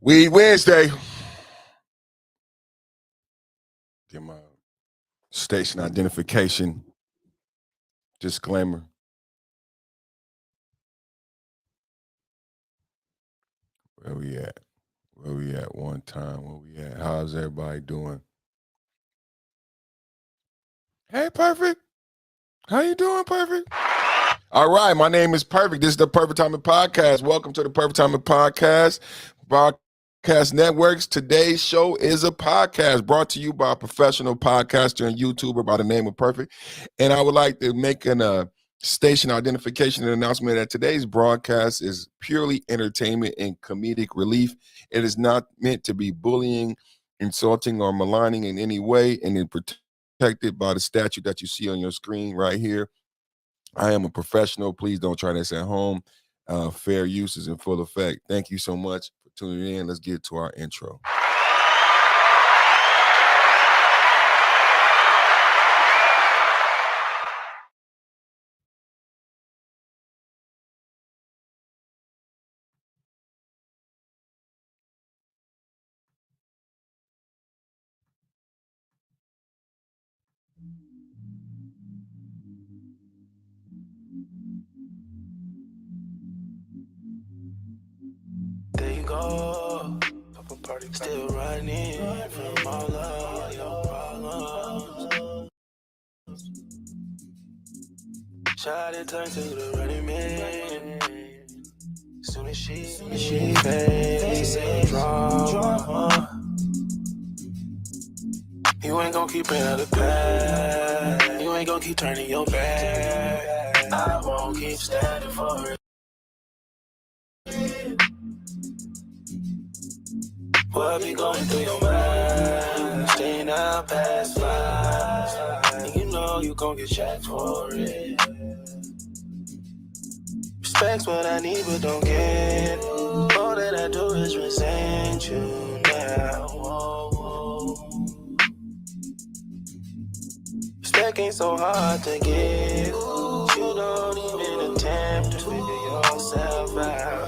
Weed Wednesday. Get my station identification disclaimer. Where we at? Where we at one time? Where we at? How's everybody doing? Hey, Perfect. How you doing, Perfect? All right, my name is Perfect. This is the Perfect Timing Podcast. Welcome to the Perfect Timing Podcast. Broadcast Networks. Today's show is a podcast brought to you by a professional podcaster and YouTuber by the name of Perfect. And I would like to make an station identification and announcement that today's broadcast is purely entertainment and comedic relief. It is not meant to be bullying, insulting, or maligning in any way, and is protected by the statute that you see on your screen right here. I am a professional. Please don't try this at home. Fair use is in full effect. Thank you so much for tuning in. Let's get to our intro. There you go. Still running from all of your problems. Shot it turned to the running man. Soon as she fades, drama. You ain't gon' keep it out of the past. You ain't gon' keep turning your back. I won't keep standing for it. What be going through your mind? Staying out past 5. And you know you gon' get checked for it. Respect's what I need but don't get. All that I do is resent you now. Whoa. Respect ain't so hard to get. You don't even attempt to figure yourself out.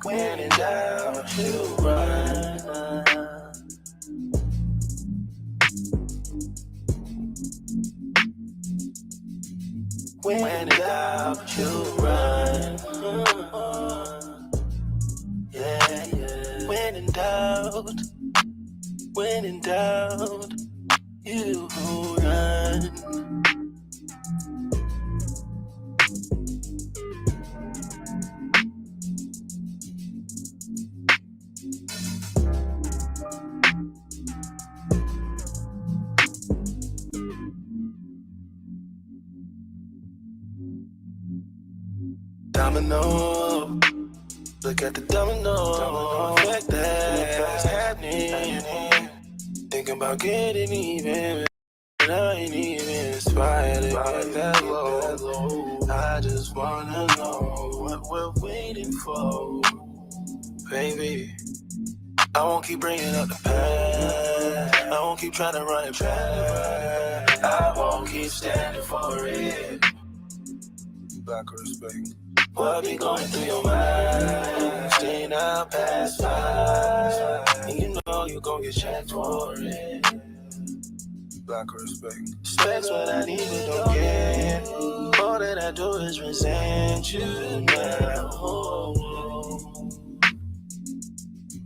When in doubt, you run. When in doubt, you run. Yeah. When in doubt, you run. Domino, look at the domino effect that's happening. Thinking about getting even, and I ain't even inspired to get that low. I just wanna know what we're waiting for, baby. I won't keep bringing up the past. I won't keep trying to run it back. I won't keep standing for it. Lack of respect. What be going through your mind? Staying out past 5. And you know you gon' get checked for it. Lack of respect. Respect's what I need but don't get. All that I do is resent you now.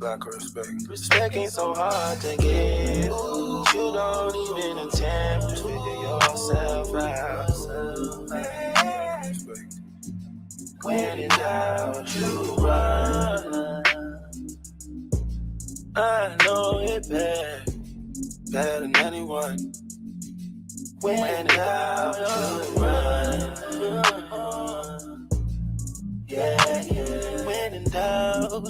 Lack of respect. Respect ain't so hard to get. You don't even attempt to figure yourself out. Respect. When in doubt, you run. I know it better than anyone. When in doubt, you run. Yeah. When in doubt,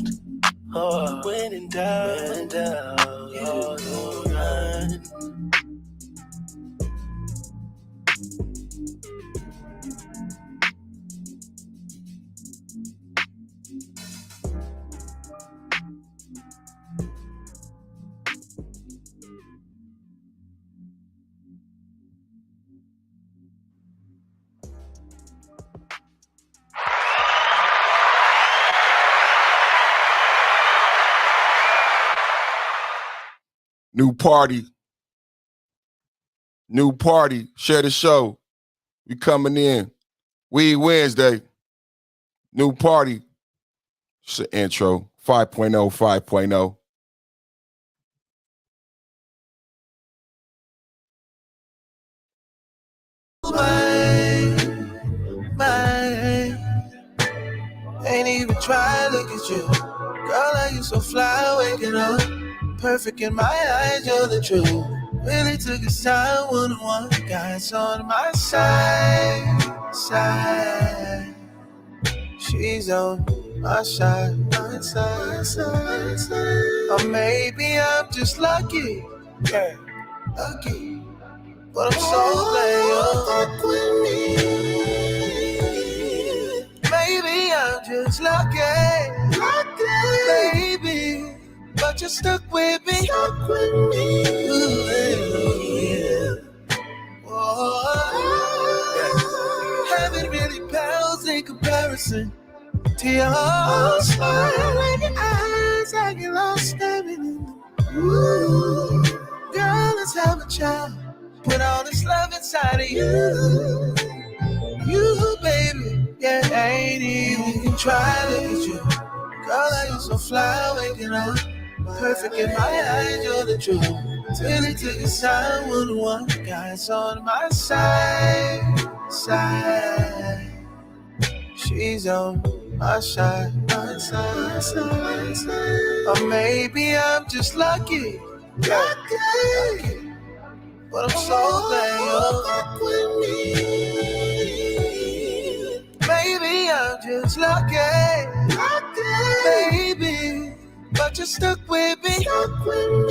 when in doubt, you run. New party. New party. Share the show. We coming in. Weed Wednesday. New party. It's the intro. 5.0, 5.0. Ain't even try to look at you. Girl, like you so fly, waking up. Perfect in my eyes, you're the truth. Really took its time, one-on-one. Guys on my side. She's on my side. Or maybe I'm just lucky. Yeah, lucky. But I'm so glad you're stuck with me. Maybe I'm just lucky, baby. But you're stuck with me. Ooh, yeah. Oh, haven't really pals in comparison to your smile and your eyes. I get lost staring in them. Ooh, girl, let's have a child. Put all this love inside of you. You, baby, yeah, ain't even try to look at you. Girl, like you so fly, waking up. Perfect in my eyes, you're the truth. Really took its time, one-on-one. Guys on my side. She's on my side. Or maybe I'm just lucky. Lucky. But I'm so glad you're stuck with me. Maybe I'm just lucky, baby. But you're stuck with me. Ooh,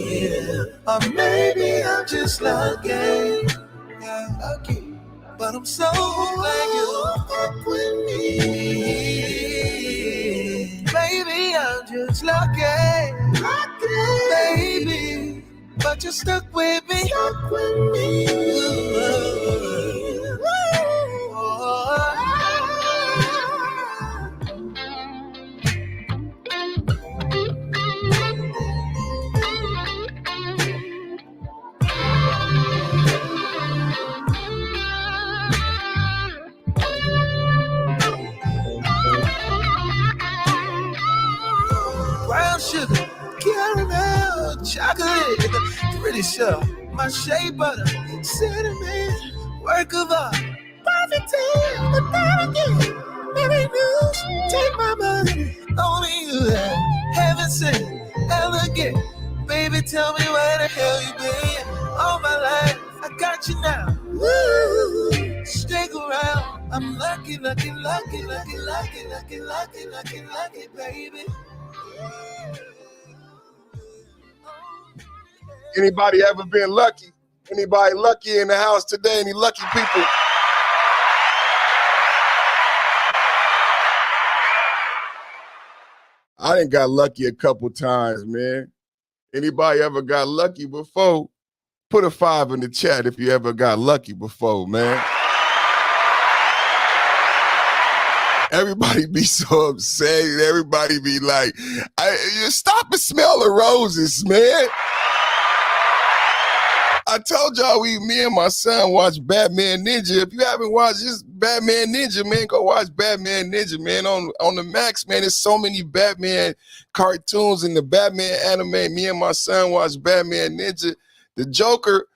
yeah. Or maybe I'm just lucky, yeah, lucky. But I'm so glad you're stuck with me. Maybe I'm just lucky, baby. But you're stuck with me. Brown sugar, caramel, chocolate, pretty sure my shea butter, cinnamon, work of art, perfect ten, but not again. Baby news, take my money, only you haven't seen, elegant. Baby, tell me where the hell you been. All my life, I got you now. Woo, stick around. I'm lucky, baby. Anybody ever been lucky? Anybody lucky in the house today? Any lucky people? I done got lucky a couple times, man. Anybody ever got lucky before? Put a 5 in the chat if you ever got lucky before, man. Everybody be so upset. Everybody be like, you stop and smell the roses, man. I told y'all me and my son watch Batman Ninja. If you haven't watched this Batman Ninja, man, go watch Batman Ninja, man, on the Max, man. There's so many Batman cartoons in the Batman anime. Me and my son watched Batman Ninja. The Joker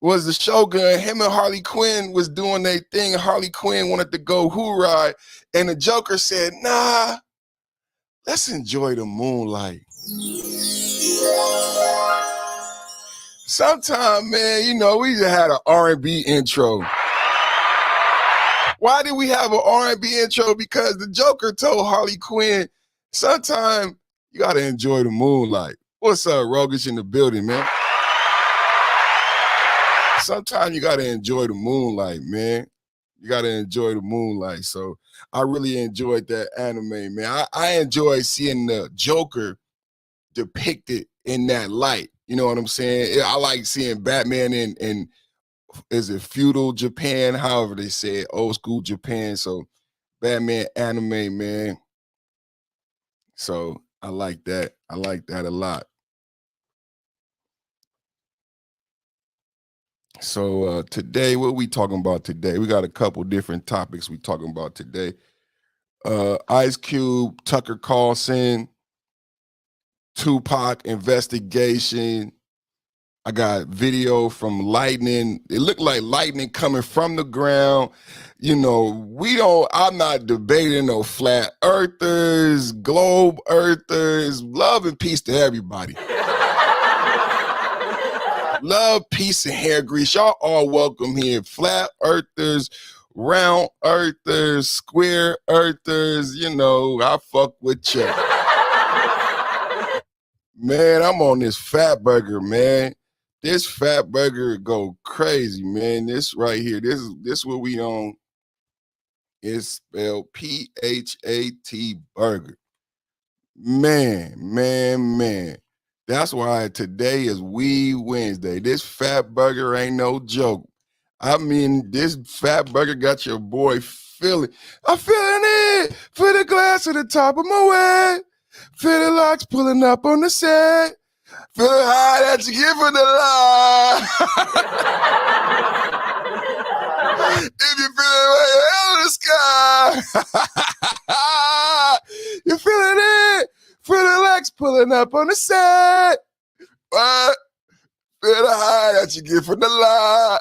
was the Shogun. Him and Harley Quinn was doing their thing. Harley Quinn wanted to go hoorah, and the Joker said, nah, let's enjoy the moonlight. Sometime, man, you know, we just had an R&B intro. Why did we have an R&B intro? Because the Joker told Harley Quinn, sometime you got to enjoy the moonlight. What's up, Rogish in the building, man? Sometimes you got to enjoy the moonlight, man. You got to enjoy the moonlight. So I really enjoyed that anime, man. I enjoy seeing the Joker depicted in that light. You know what I'm saying? I like seeing Batman in is it feudal Japan, however they say it, old school Japan. So Batman anime, man. So I like that. I like that a lot. So today, what we talking about today? We got a couple different topics we talking about today. Icecube, Tucker Carlson, TUPAC investigation. I got video from lightning. It looked like lightning coming from the ground. I'm not debating no flat earthers, globe earthers. Love and peace to everybody. Love, peace, and hair grease. Y'all all welcome here. Flat earthers, round earthers, square earthers. I fuck with you. Man, I'm on this fat burger, man. This fat burger go crazy, man. This right here, this what we on. It's spelled P-H-A-T burger. Man. That's why today is Weed Wednesday. This fat burger ain't no joke. I mean, this fat burger got your boy feeling. I'm feeling it. Feel the glass at the top of my way. Feel the locks pulling up on the set. Feel the high that you get from the line. If you feel it way out of the sky. You feeling it? Feel the legs pulling up on the set. What? Feel the high that you get from the line.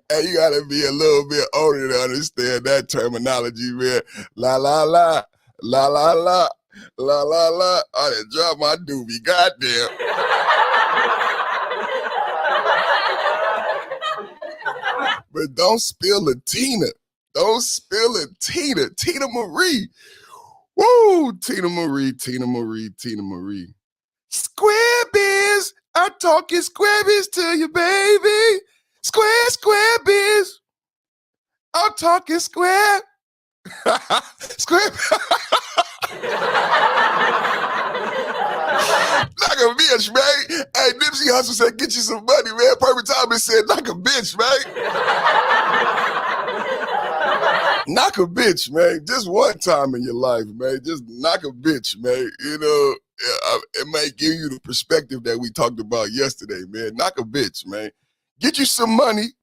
And you gotta be a little bit older to understand that terminology, man. La la la, la la la, la la la. I done dropped my doobie, goddamn. But don't spill the Tina. Don't spill it, Tina. Tina Marie. Woo! Tina Marie. Square biz. I'm talking square biz to you, baby. Square biz. I'm talking square. Square. Like a bitch, man. Hey, Nipsey Hussle said, get you some money, man. Perfect Timing said, like a bitch, man. Knock a bitch, man. Just one time in your life, man. Just knock a bitch, man. It might give you the perspective that we talked about yesterday, man. Knock a bitch, man. Get you some money.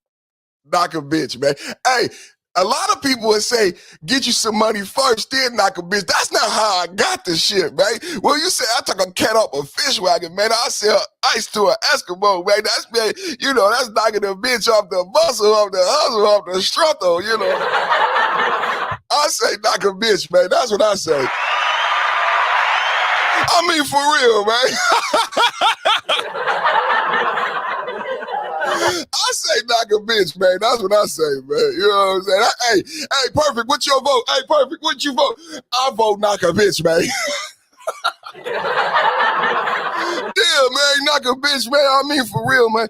Knock a bitch, man. Hey, a lot of people would say, get you some money first, then knock a bitch. That's not how I got this shit, man. Well, you say I took a cat off a fish wagon, man. I sell ice to an Eskimo, man. That's, man, that's knocking a bitch off the muscle, off the hustle, off the struggle, I say knock a bitch, man. That's what I say. I mean, for real, man. I say knock a bitch, man. That's what I say, man. You know what I'm saying? Hey, Perfect, what's your vote? Hey, Perfect, what you vote? I vote knock a bitch, man. Yeah, man, knock a bitch, man. I mean, for real, man.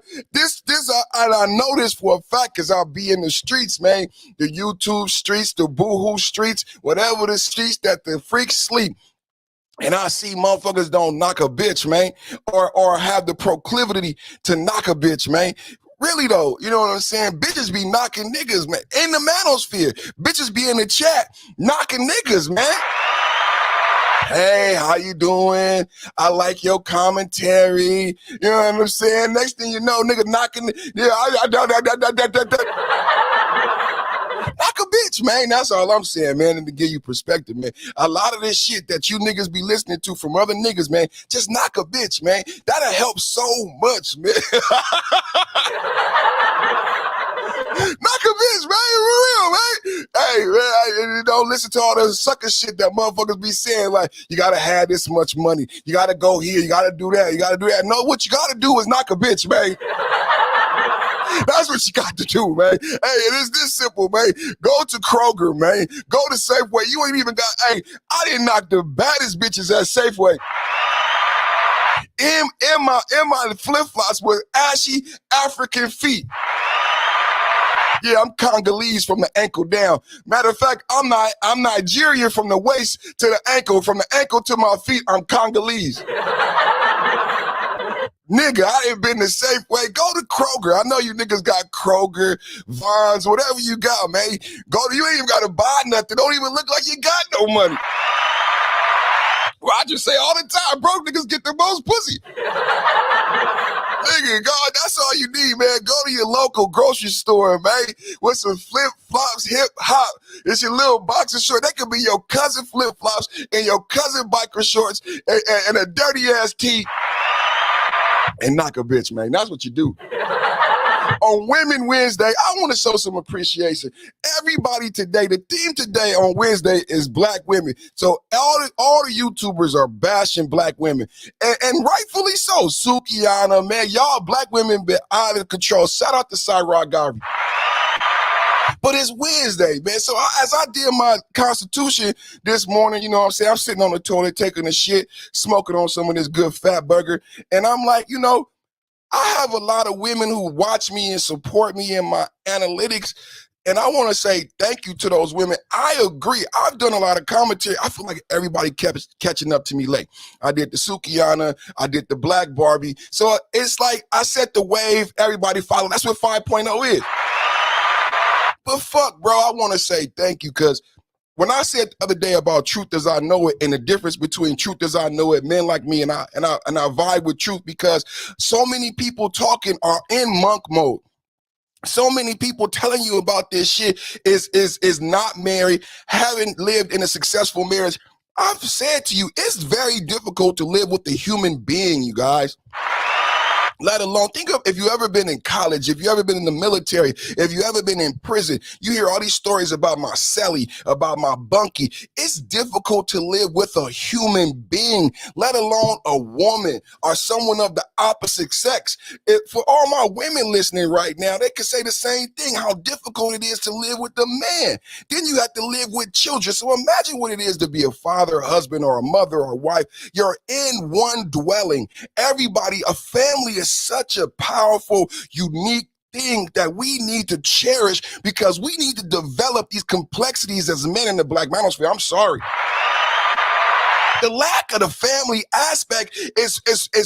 I know this for a fact because I'll be in the streets, man. The YouTube streets, the boohoo streets, whatever the streets that the freaks sleep. And I see motherfuckers don't knock a bitch, man, or have the proclivity to knock a bitch, man. Really, though, you know what I'm saying? Bitches be knocking niggas, man. In the manosphere, bitches be in the chat knocking niggas, man. Hey, how you doing? I like your commentary. You know what I'm saying? Next thing you know, nigga knocking. Knock a bitch, man. That's all I'm saying, man. And to give you perspective, man. A lot of this shit that you niggas be listening to from other niggas, man, just knock a bitch, man. That'll help so much, man. Knock a bitch, man. For real, man. Hey, man, don't listen to all the sucker shit that motherfuckers be saying, like, you gotta have this much money. You gotta go here. You gotta do that. You gotta do that. No, what you gotta do is knock a bitch, man. That's what you got to do, man. Hey, it is this simple, man. Go to Kroger, man. Go to Safeway. You ain't even got, hey, I didn't knock the baddest bitches at Safeway. In my flip-flops with ashy African feet. Yeah, I'm Congolese from the ankle down. Matter of fact, I'm Nigerian from the waist to the ankle. From the ankle to my feet, I'm Congolese. Nigga, I ain't been to Safeway. Go to Kroger. I know you niggas got Kroger, Vons, whatever you got, man. You ain't even got to buy nothing. Don't even look like you got no money. Roger say all the time, broke niggas get the most pussy. Nigga, God, that's all you need, man. Go to your local grocery store, man, with some flip-flops, hip-hop. It's your little boxer short. That could be your cousin flip-flops and your cousin biker shorts and a dirty-ass tee. And knock a bitch, man. That's what you do. On Women Wednesday, I want to show some appreciation. Everybody today, the theme today on Wednesday is black women. So all the YouTubers are bashing black women. And rightfully so. Sukiana, man, y'all black women been out of control. Shout out to Cyrock Garvey. But it's Wednesday, man. So as I did my constitution this morning, you know what I'm saying? I'm sitting on the toilet taking a shit, smoking on some of this good fat burger. And I'm like, you know, I have a lot of women who watch me and support me in my analytics. And I want to say thank you to those women. I agree. I've done a lot of commentary. I feel like everybody kept catching up to me late. I did the Sukiana. I did the Black Barbie. So it's like I set the wave. Everybody follow. That's what 5.0 is. But fuck, bro, I want to say thank you because when I said the other day about truth as I know it and the difference between truth as I know it, men like me and I vibe with truth because so many people talking are in monk mode. So many people telling you about this shit is not married, haven't lived in a successful marriage. I've said to you, it's very difficult to live with a human being, you guys. Let alone, think of if you ever been in college, if you ever been in the military, if you ever been in prison, you hear all these stories about my cellie, about my bunkie. It's difficult to live with a human being, let alone a woman or someone of the opposite sex. For all my women listening right now, they could say the same thing, how difficult it is to live with a man. Then you have to live with children. So imagine what it is to be a father, a husband, or a mother, or a wife. You're in one dwelling. Everybody, a family is such a powerful, unique thing that we need to cherish because we need to develop these complexities as men in the black manosphere. I'm sorry. The lack of the family aspect is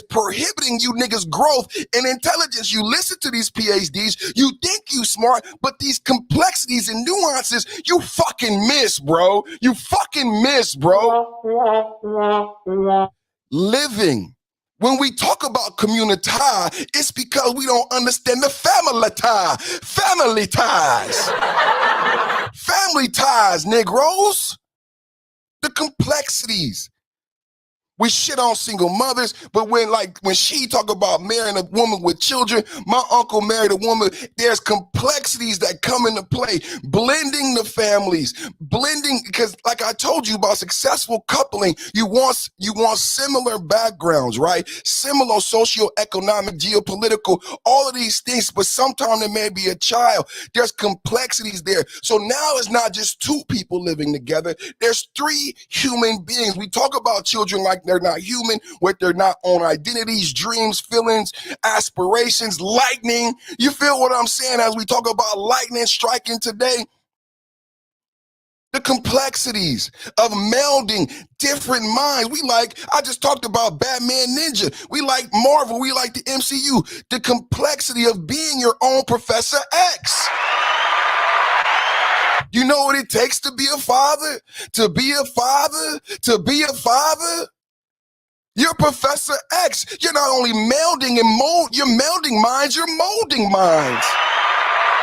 prohibiting you niggas' growth and intelligence. You listen to these PhDs, you think you smart, but these complexities and nuances, you fucking miss, bro. You fucking miss, bro. Living. When we talk about community, it's because we don't understand the family tie. Family ties. Family ties, Negroes. The complexities. We shit on single mothers, but when she talk about marrying a woman with children, my uncle married a woman, there's complexities that come into play. Blending the families, because like I told you about successful coupling, you want similar backgrounds, right? Similar socioeconomic, geopolitical, all of these things, but sometimes there may be a child. There's complexities there. So now it's not just two people living together. There's three human beings. We talk about children like they're not human, with their not own identities, dreams, feelings, aspirations, lightning. You feel what I'm saying as we talk about lightning striking today? The complexities of melding different minds. I just talked about Batman Ninja. We like Marvel, we like the MCU. The complexity of being your own Professor X. You know what it takes to be a father? To be a father? To be a father? You're Professor X. You're not only melding you're melding minds, you're molding minds.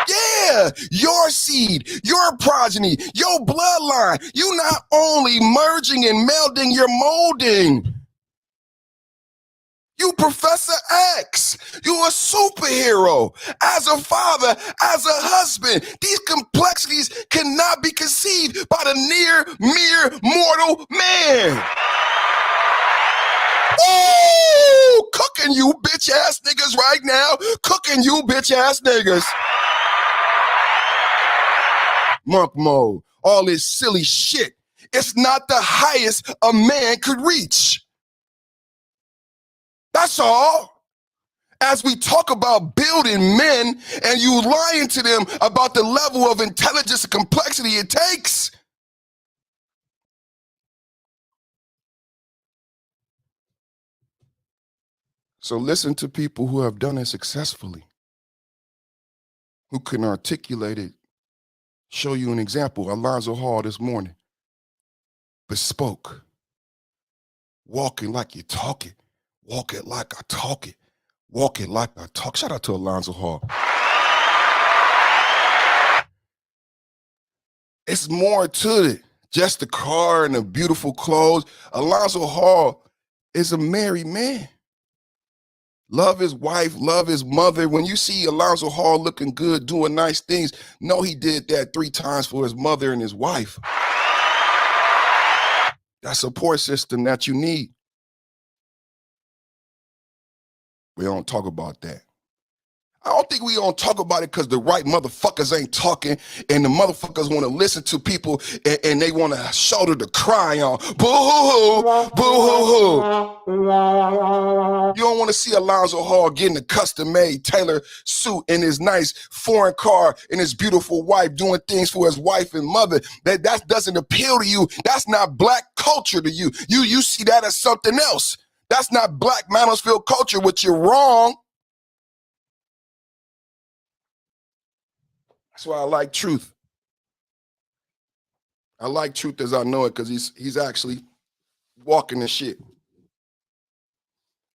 Yeah, your seed, your progeny, your bloodline. You're not only merging and melding, you're molding. You Professor X. You're a superhero. As a father, as a husband, these complexities cannot be conceived by the mere mortal man. Ooh, cooking you bitch ass niggas right now. Cooking you bitch ass niggas. Monk mode. All this silly shit. It's not the highest a man could reach. That's all. As we talk about building men and you lying to them about the level of intelligence and complexity it takes. So listen to people who have done it successfully, who can articulate it, show you an example. Alonzo Hall this morning, bespoke. Walk it like you talk it. Walk it like I talk it. Walk it like I talk. Shout out to Alonzo Hall. It's more to it. Just the car and the beautiful clothes. Alonzo Hall is a married man. Love his wife, love his mother. When you see Alonzo Hall looking good, doing nice things, know he did that 3 times for his mother and his wife. That support system that you need. We don't talk about that. I don't think we don't talk about it because the right motherfuckers ain't talking and the motherfuckers want to listen to people and they want a shoulder to cry on. Boo-hoo-hoo, boo-hoo-hoo. You don't want to see Alonzo Hall getting a custom-made Taylor suit in his nice foreign car and his beautiful wife doing things for his wife and mother. That doesn't appeal to you. That's not black culture to you. You see that as something else. That's not black Mansfield culture, which you're wrong. That's why I like Truth. I like Truth as I know it because he's actually walking the shit.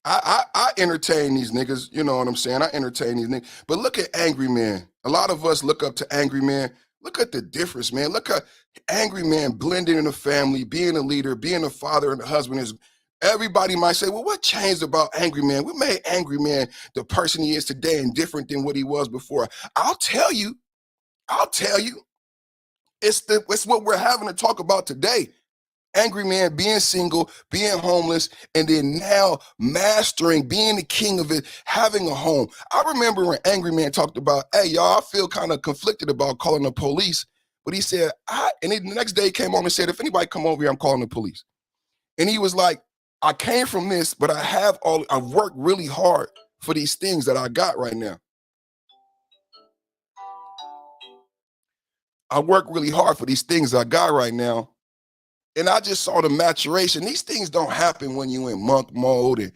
I entertain these niggas, you know what I'm saying? I entertain these niggas. But look at Angry Man. A lot of us look up to Angry Man. Look at the difference, man. Look at Angry Man blending in the family, being a leader, being a father and a husband. Is everybody might say, well, what changed about Angry Man? What made Angry Man the person he is today and different than what he was before? I'll tell you. It's what we're having to talk about today. Angry Man being single, being homeless, and then now mastering, being the king of it, having a home. I remember when Angry Man talked about, hey, y'all, I feel kind of conflicted about calling the police. But he said, and the next day he came on and said, if anybody come over here, I'm calling the police. And he was like, I came from this, but I've worked really hard for these things that I got right now. I work really hard for these things I got right now. And I just saw the maturation. These things don't happen when you're in monk mode. And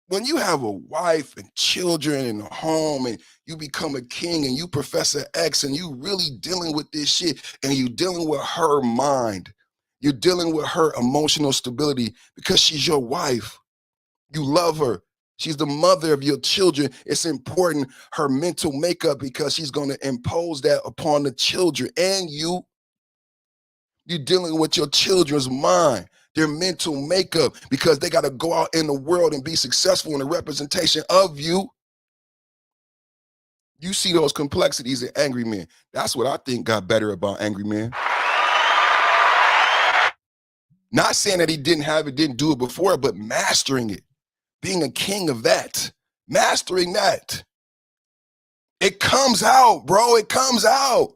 when you have a wife and children and a home and you become a king and you Professor X and you really dealing with this shit and you dealing with her mind. You're dealing with her emotional stability because she's your wife. You love her. She's the mother of your children. It's important, her mental makeup, because she's going to impose that upon the children and you. You're dealing with your children's mind, their mental makeup, because they got to go out in the world and be successful in the representation of you. You see those complexities in Angry Man. That's what I think got better about Angry Man. Not saying that he didn't do it before, but mastering it. Being a king of that, mastering that. It comes out, bro. It comes out.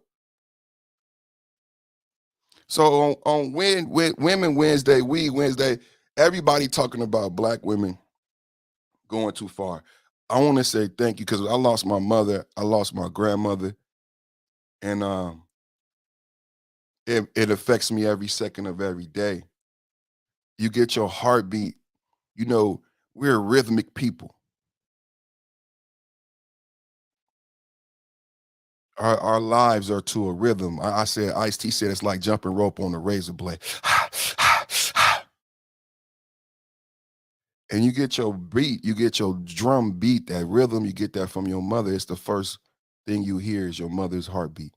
So on Women Wednesday, Wednesday, everybody talking about black women going too far. I want to say thank you because I lost my mother. I lost my grandmother. And it affects me every second of every day. You get your heartbeat. You know, we're rhythmic people. Our lives are to a rhythm. I said, Ice-T said it's like jumping rope on a razor blade. And you get your beat, you get your drum beat, that rhythm, you get that from your mother. It's the first thing you hear is your mother's heartbeat.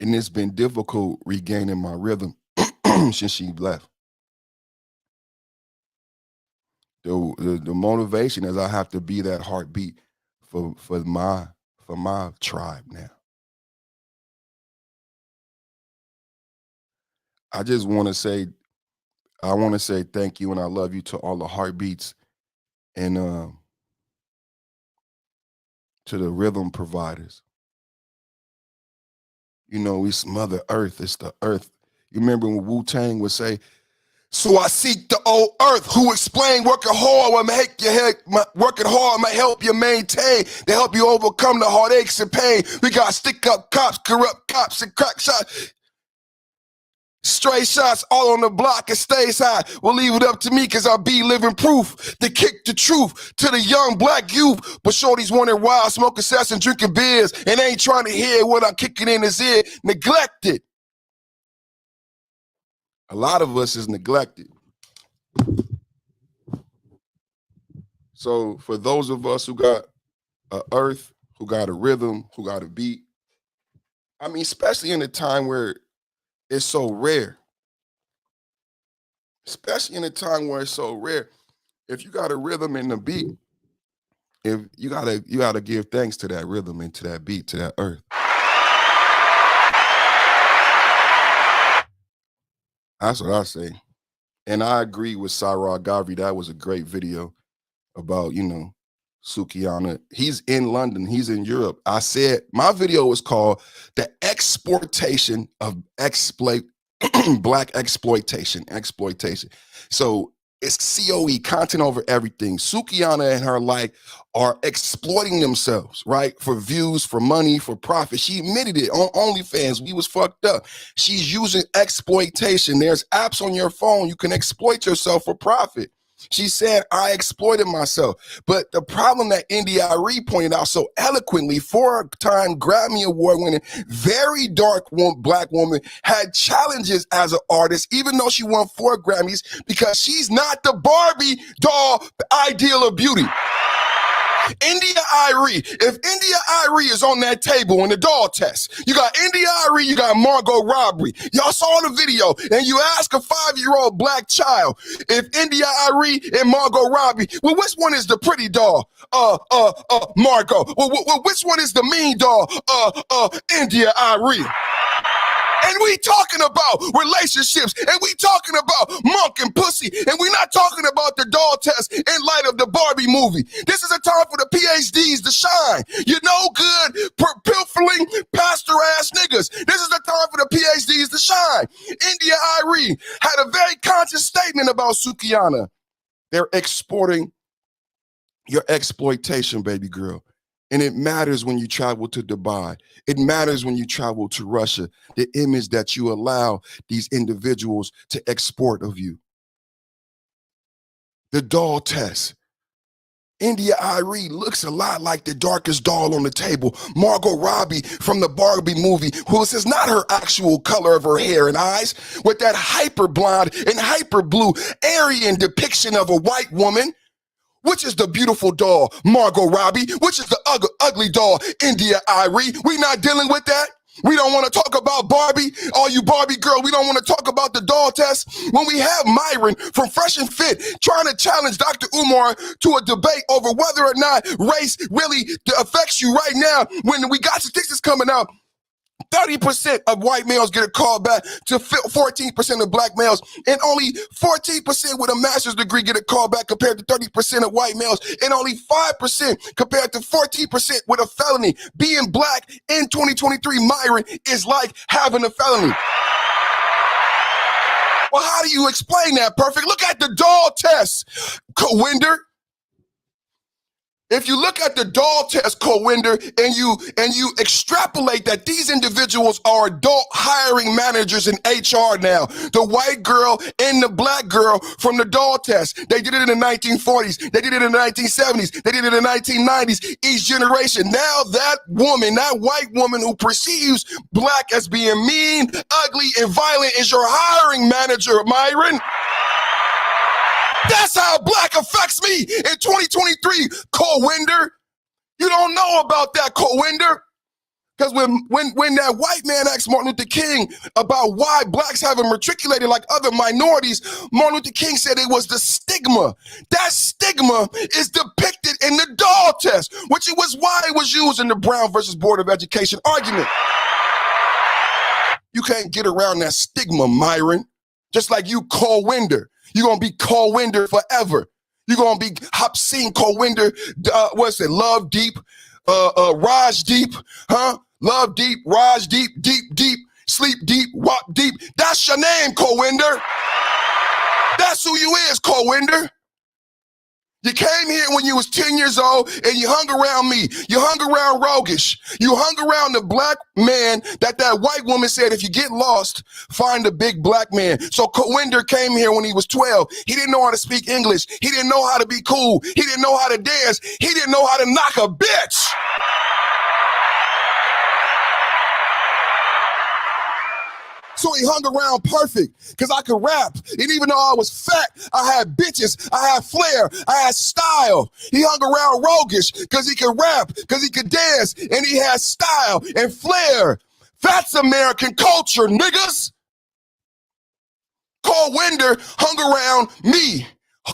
And it's been difficult regaining my rhythm since she left. The motivation is I have to be that heartbeat for my tribe now. I just want to say, thank you and I love you to all the heartbeats and to the rhythm providers. You know, it's Mother Earth, it's the earth. You remember when Wu-Tang would say, so I seek the old earth who explain working hard will make your head, working hard might help you maintain, to help you overcome the heartaches and pain. We got stick up cops, corrupt cops, and crack shots. Stray shots all on the block and stays high. Will leave it up to me because I'll be living proof to kick the truth to the young black youth. But shorty's wondering why I smoking cess and drinking beers and ain't trying to hear what I'm kicking in his ear. Neglected. A lot of us is neglected. So for those of us who got a earth, who got a rhythm, who got a beat, I mean, especially in a time where it's so rare, especially in a time where it's so rare, if you got a rhythm and a beat, if you gotta give thanks to that rhythm and to that beat, to that earth. That's what I say. And I agree with Cyril Garvey. That was a great video about, Sukiana. He's in London. He's in Europe. I said my video was called The Exportation of Black Exploitation. So it's COE, content over everything. Sukiana and her are exploiting themselves, right? For views, for money, for profit. She admitted it on OnlyFans. We was fucked up. She's using exploitation. There's apps on your phone. You can exploit yourself for profit. She said, I exploited myself. But the problem that India Arie pointed out so eloquently, 4-time Grammy Award winning, very dark black woman, had challenges as an artist, even though she won 4 Grammys, because she's not the Barbie doll ideal of beauty. India Arie, if India Arie is on that table in the doll test, you got India Arie, you got Margot Robbie. Y'all saw the video, and you ask a 5-year-old black child if India Arie and Margot Robbie, well, which one is the pretty doll? Margot. Well, which one is the mean doll? India Arie. And we talking about relationships, and we talking about monk and pussy, and we not talking about the doll test in light of the Barbie movie. This is a time for the PhDs to shine. You know good, pilfering, pastor-ass niggas. This is the time for the PhDs to shine. India Arie had a very conscious statement about Sukiana. They're exporting your exploitation, baby girl. And it matters when you travel to Dubai. It matters when you travel to Russia, the image that you allow these individuals to export of you. The doll test. India Arie looks a lot like the darkest doll on the table. Margot Robbie from the Barbie movie, who says not her actual color of her hair and eyes, with that hyper blonde and hyper blue Aryan depiction of a white woman. Which is the beautiful doll, Margot Robbie? Which is the ugly doll, India Arie? We not dealing with that? We don't want to talk about Barbie? All you Barbie girl, we don't want to talk about the doll test? When we have Myron from Fresh and Fit trying to challenge Dr. Umar to a debate over whether or not race really affects you right now, when we got statistics coming out, 30% of white males get a call back to 14% of black males, and only 14% with a master's degree get a call back compared to 30% of white males, and only 5% compared to 14% with a felony. Being black in 2023, Myron, is like having a felony. Well, how do you explain that, Perfect? Look at the doll test, Cowinder. If you look at the doll test, Cowinder, and you extrapolate that these individuals are adult hiring managers in HR now, the white girl and the black girl from the doll test, they did it in the 1940s, they did it in the 1970s, they did it in the 1990s, each generation. Now that woman, that white woman who perceives black as being mean, ugly, and violent is your hiring manager, Myron. That's how black affects me in 2023, Cowinder. You don't know about that, Cowinder. Because when that white man asked Martin Luther King about why blacks haven't matriculated like other minorities, Martin Luther King said it was the stigma. That stigma is depicted in the doll test, which was why it was used in the Brown versus Board of Education argument. You can't get around that stigma, Myron. Just like you, Cowinder. You're going to be Cowinder forever. You're going to be Hopsine Cowinder, Love Deep, Raj Deep, huh? Love Deep, Raj Deep, Deep, Sleep Deep, Walk Deep. That's your name, Cowinder. That's who you is, Cowinder. You came here when you was 10 years old and you hung around me. You hung around Rogish. You hung around the black man that white woman said, if you get lost, find a big black man. So Cowinder came here when he was 12. He didn't know how to speak English. He didn't know how to be cool. He didn't know how to dance. He didn't know how to knock a bitch. So he hung around Perfect because I could rap. And even though I was fat, I had bitches, I had flair, I had style. He hung around Rogish because he could rap, because he could dance, and he had style and flair. That's American culture, niggas. Cole Winder hung around me.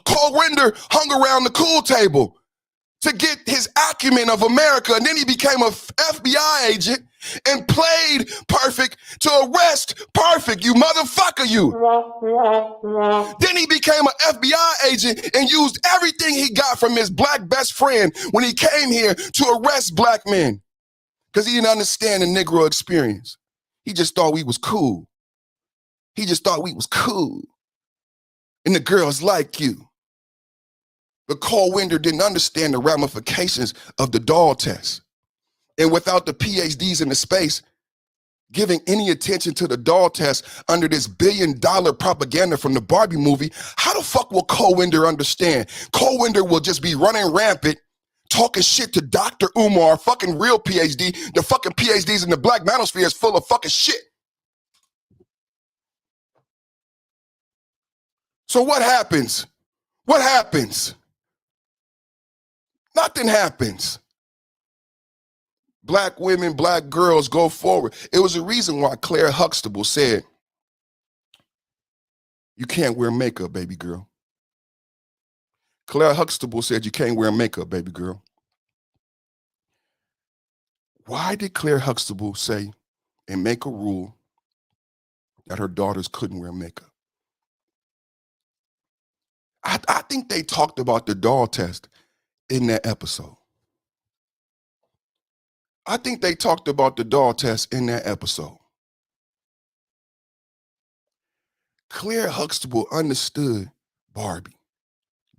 Cole Winder hung around the cool table to get his acumen of America, and then he became a FBI agent and played Perfect to arrest Perfect, you motherfucker, you. Then he became an FBI agent and used everything he got from his black best friend when he came here to arrest black men because he didn't understand the Negro experience. He just thought we was cool. He just thought we was cool. And the girls like you. But Cole Winder didn't understand the ramifications of the doll test. And without the PhDs in the space giving any attention to the doll test under this $1 billion propaganda from the Barbie movie, how the fuck will Cole Winder understand? Cole Winder will just be running rampant, talking shit to Dr. Umar, fucking real PhD. The fucking PhDs in the black manosphere is full of fucking shit. So what happens? What happens? Nothing happens. Black women, black girls go forward. It was a reason why Claire Huxtable said, you can't wear makeup, baby girl. Claire Huxtable said, you can't wear makeup, baby girl. Why did Claire Huxtable say and make a rule that her daughters couldn't wear makeup? I think they talked about the doll test in that episode. I think they talked about the doll test in that episode. Claire Huxtable understood Barbie,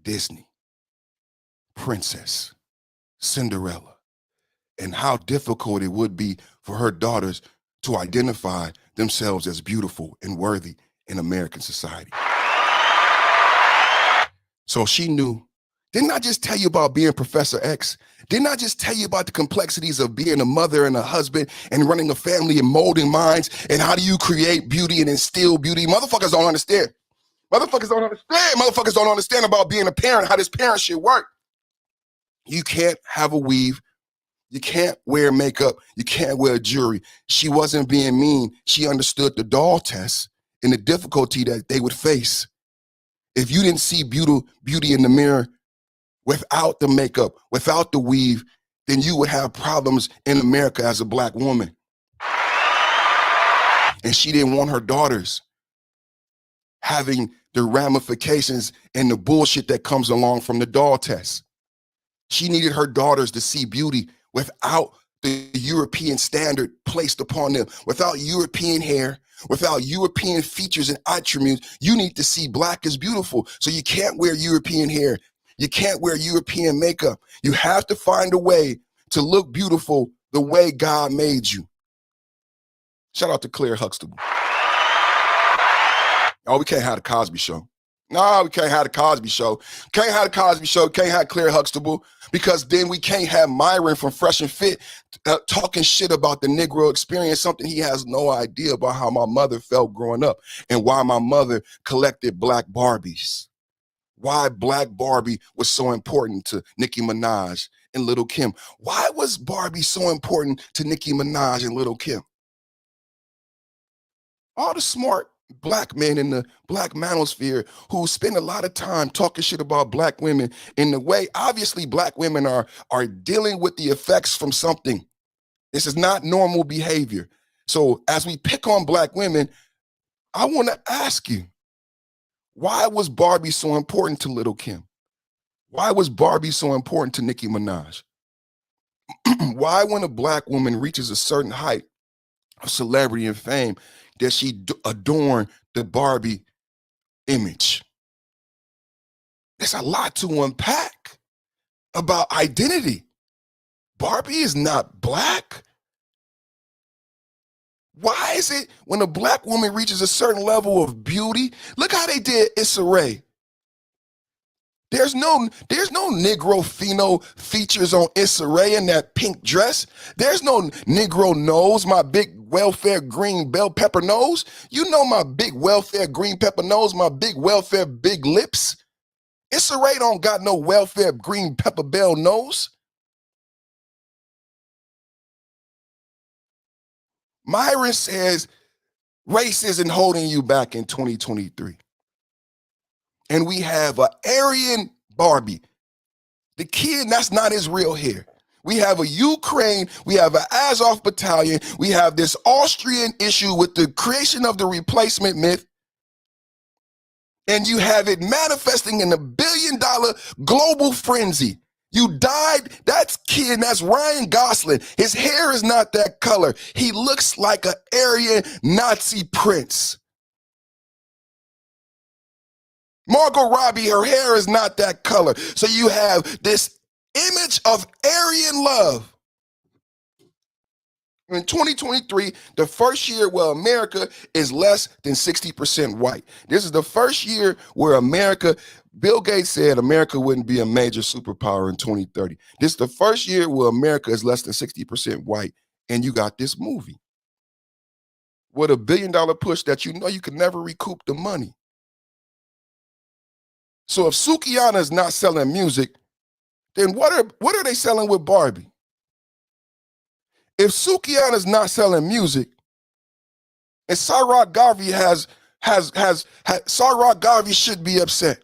Disney, Princess, Cinderella, and how difficult it would be for her daughters to identify themselves as beautiful and worthy in American society. So she knew. Didn't I just tell you about being Professor X? Didn't I just tell you about the complexities of being a mother and a husband and running a family and molding minds? And how do you create beauty and instill beauty? Motherfuckers don't understand. Motherfuckers don't understand. Motherfuckers don't understand about being a parent, how this parent shit work. You can't have a weave. You can't wear makeup. You can't wear jewelry. She wasn't being mean. She understood the doll test and the difficulty that they would face. If you didn't see beauty in the mirror without the makeup, without the weave, then you would have problems in America as a black woman. And she didn't want her daughters having the ramifications and the bullshit that comes along from the doll test. She needed her daughters to see beauty without the European standard placed upon them, without European hair, without European features and attributes. You need to see black as beautiful. So you can't wear European hair. You can't wear European makeup. You have to find a way to look beautiful the way God made you. Shout out to Claire Huxtable. Oh, we can't have the Cosby Show. No, we can't have the Cosby Show. Can't have the Cosby Show. Can't have Claire Huxtable, because then we can't have Myron from Fresh and Fit talking shit about the Negro experience, something he has no idea about how my mother felt growing up and why my mother collected black Barbies. Why Black Barbie was so important to Nicki Minaj and Little Kim. Why was Barbie so important to Nicki Minaj and Little Kim? All the smart black men in the black manosphere who spend a lot of time talking shit about black women in the way, obviously black women are dealing with the effects from something. This is not normal behavior. So as we pick on black women, I want to ask you, why was Barbie so important to Little Kim? Why was Barbie so important to Nicki Minaj? Why, when a black woman reaches a certain height of celebrity and fame, does she adorn the Barbie image? There's a lot to unpack about identity. Barbie is not black. Why is it when a black woman reaches a certain level of beauty? Look how they did Issa Rae. There's no Negro pheno features on Issa Rae in that pink dress. There's no Negro nose. My big welfare green bell pepper nose? You know my big welfare green pepper nose, my big welfare big lips? Issa Rae don't got no welfare green pepper bell nose. Myron says race isn't holding you back in 2023. And we have an Aryan Barbie. The kid, that's not his real hair. We have a Ukraine, we have an Azov battalion, we have this Austrian issue with the creation of the replacement myth, and you have it manifesting in a $1 billion global frenzy. You died, that's kid, that's Ryan Gosling. His hair is not that color. He looks like an Aryan Nazi prince. Margot Robbie, her hair is not that color. So you have this image of Aryan love. In 2023, the first year where America is less than 60% white. This is the first year where America, Bill Gates said America wouldn't be a major superpower in 2030. This is the first year where America is less than 60% white, and you got this movie with a $1 billion push that you know you can never recoup the money. So if Sukihana is not selling music, then what are they selling with Barbie? If Sukihana is not selling music, and Sarat Garvey Sarat Garvey should be upset.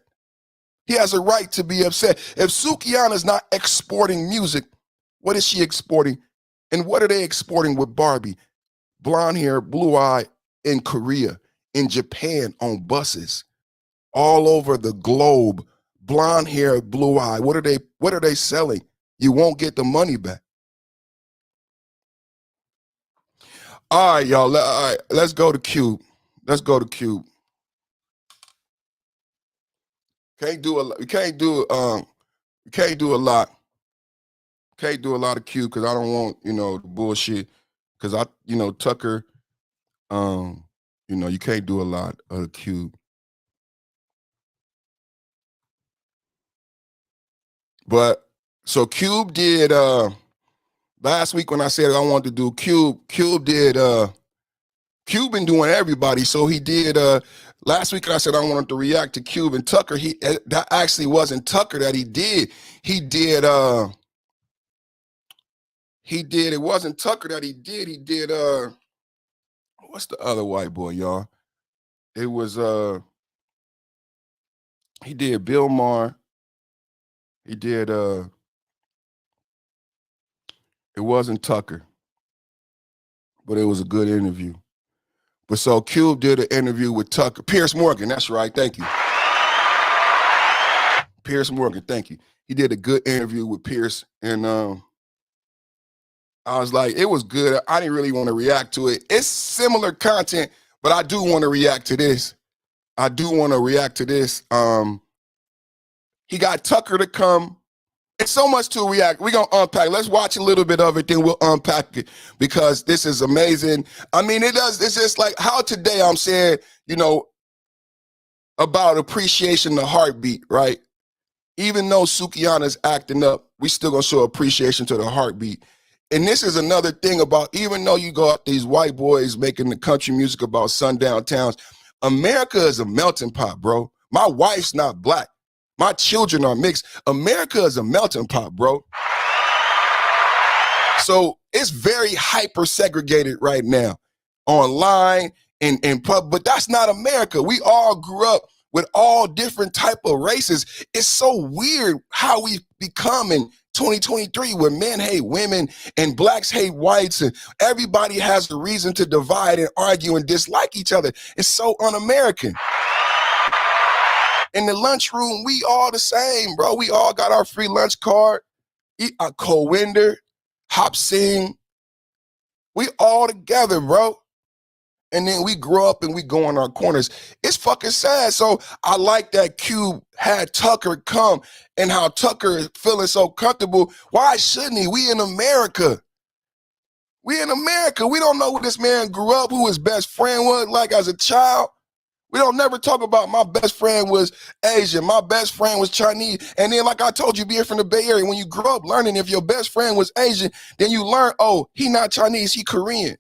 He has a right to be upset. If Sukihana is not exporting music, what is she exporting? And what are they exporting with Barbie? Blonde hair, blue eye in Korea, in Japan, on buses, all over the globe. Blonde hair, blue eye. What are they selling? You won't get the money back. All right, y'all. All right, let's go to Cube. Let's go to Cube. Can't do a lot. We can't do a lot. Can't do a lot of Cube because I don't want, the bullshit. Because Tucker, you can't do a lot of Cube. But so Cube did last week when I said I wanted to do Cube did Cube been doing everybody. So he did last week I said I wanted to react to Cube and Tucker. That actually wasn't Tucker that he did. It wasn't Tucker that he did. He did what's the other white boy, y'all? It was he did Bill Maher. He did it wasn't Tucker, but it was a good interview. But so Cube did an interview with Tucker. Piers Morgan, that's right, thank you. Piers Morgan, thank you. He did a good interview with Piers, and I was like, it was good. I didn't really want to react to it. It's similar content, but I do want to react to this. He got Tucker to come. It's so much to react. We're going to unpack. Let's watch a little bit of it, then we'll unpack it because this is amazing. I mean, it's just like how today I'm saying, about appreciation, the heartbeat, right? Even though Sukihana's acting up, we still going to show appreciation to the heartbeat. And this is another thing about, even though you go out these white boys making the country music about sundown towns, America is a melting pot, bro. My wife's not black. My children are mixed. America is a melting pot, bro. So it's very hyper segregated right now, online and pub, but that's not America. We all grew up with all different type of races. It's so weird how we've become in 2023 where men hate women and blacks hate whites and everybody has a reason to divide and argue and dislike each other. It's so un-American. In the lunchroom, we all the same, bro. We all got our free lunch card. Co-winder, Hop Sing. We all together, bro. And then we grow up and we go in our corners. It's fucking sad. So I like that Cube had Tucker come and how Tucker is feeling so comfortable. Why shouldn't he? We in America. We in America. We don't know who this man grew up, who his best friend was like as a child. We don't never talk about my best friend was Asian. My best friend was Chinese. And then like I told you, being from the Bay Area, when you grow up learning if your best friend was Asian, then you learn, oh, he not Chinese, he Korean.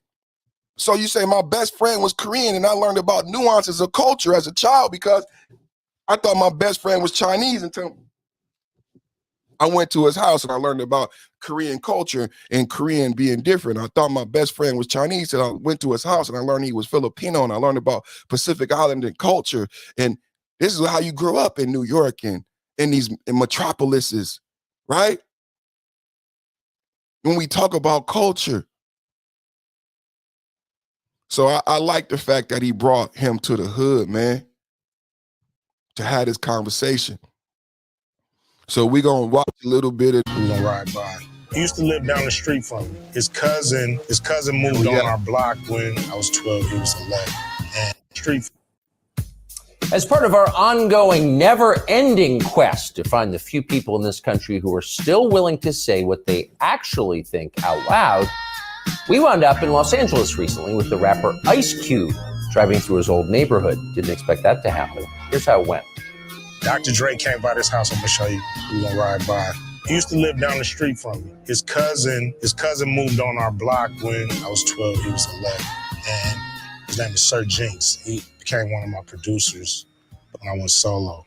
So you say my best friend was Korean and I learned about nuances of culture as a child because I thought my best friend was Chinese until I went to his house and I learned about Korean culture and Korean being different. I thought my best friend was Chinese and I went to his house and I learned he was Filipino and I learned about Pacific Islander culture. And this is how you grew up in New York and in these metropolises, right? When we talk about culture. So I like the fact that he brought him to the hood, man, to have this conversation. So we're going to watch a little bit of... We're going to ride by. He used to live down the street from me. His cousin moved on our block when I was 12, he was 11. And street. As part of our ongoing, never-ending quest to find the few people in this country who are still willing to say what they actually think out loud, we wound up in Los Angeles recently with the rapper Icecube driving through his old neighborhood. Didn't expect that to happen. Here's how it went. Dr. Dre came by this house. I'm gonna show you. We're gonna ride by. He used to live down the street from me. His cousin moved on our block when I was 12, he was 11. And his name is Sir Jinx. He became one of my producers when I went solo.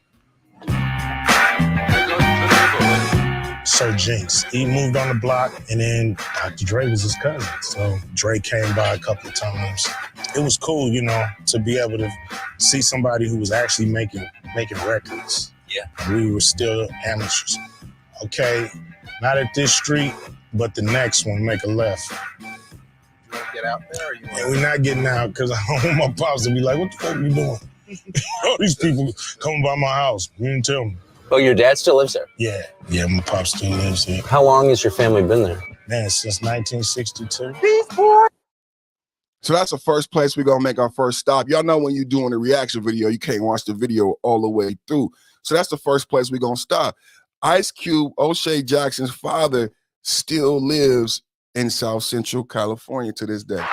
Sir Jinx. He moved on the block, and then Dr. Dre was his cousin. So Dre came by a couple of times. It was cool, you know, to be able to see somebody who was actually making records. Yeah. We were still amateurs. Okay, not at this street, but the next one, make a left. You want to get out there? Or you want we're not getting out because I don't want my pops to be like, what the fuck are you doing? All these people coming by my house. You didn't tell me. Oh, your dad still lives there? Yeah, my pops still lives there. How long has your family been there? Man, since 1962. So that's the first place we're going to make our first stop. Y'all know when you're doing a reaction video, you can't watch the video all the way through. So that's the first place we're going to stop. Icecube, O'Shea Jackson's father, still lives in South Central California to this day.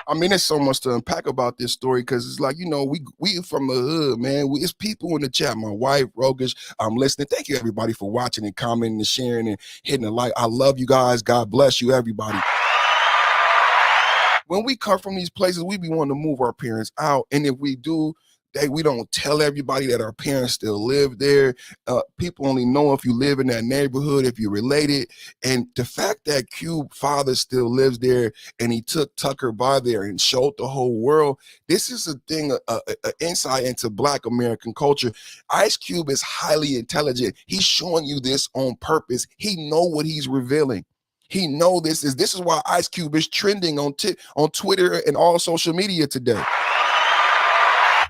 I mean, there's so much to unpack about this story because it's like, you know, we from the hood, man. It's people in the chat. My wife, Rogish, I'm listening. Thank you, everybody, for watching and commenting and sharing and hitting the like. I love you guys. God bless you, everybody. When we come from these places, we be wanting to move our parents out. And if we do, we don't tell everybody that our parents still live there. People only know if you live in that neighborhood, if you're related. And the fact that Cube father still lives there and he took Tucker by there and showed the whole world, this is a thing, an insight into Black American culture. Ice Cube is highly intelligent. He's showing you this on purpose. He know what he's revealing. He know this is why Ice Cube is trending on Twitter and all social media today.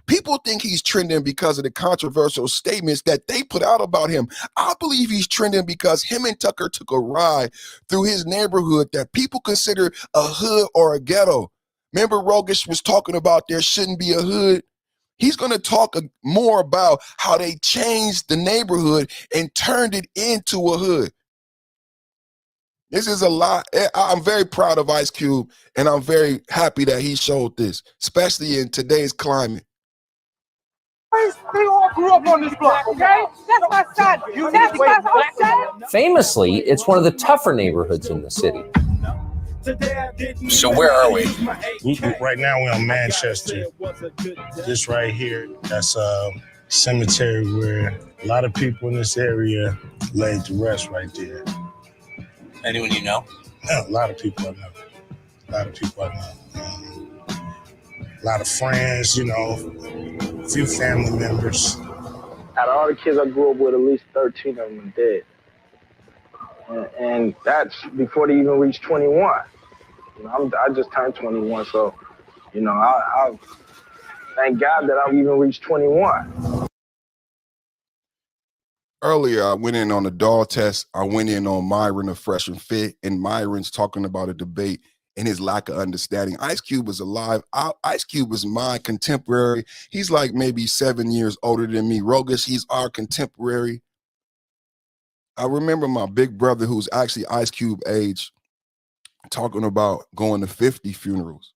People think he's trending because of the controversial statements that they put out about him. I believe he's trending because him and Tucker took a ride through his neighborhood that people consider a hood or a ghetto. Remember Rogish was talking about there shouldn't be a hood? He's going to talk more about how they changed the neighborhood and turned it into a hood. This is a lot. I'm very proud of Ice Cube, and I'm very happy that he showed this, especially in today's climate. They all grew up on this block, okay? That's my son. That's my son. Famously, it's one of the tougher neighborhoods in the city. So where are we? Right now we're on Manchester. This right here, that's a cemetery where a lot of people in this area laid to rest right there. Anyone you know? Yeah, a lot of people I know. A lot of friends, you know, a few family members. Out of all the kids I grew up with, at least 13 of them are dead. And that's before they even reached 21. You know, I just turned 21, so, you know, I thank God that I've even reached 21. Earlier, I went in on the doll test. I went in on Myron, a Fresh and Fit, and Myron's talking about a debate and his lack of understanding. Ice Cube is alive. Ice Cube is my contemporary. He's like maybe 7 years older than me. Rogish, he's our contemporary. I remember my big brother, who's actually Ice Cube age, talking about going to 50 funerals.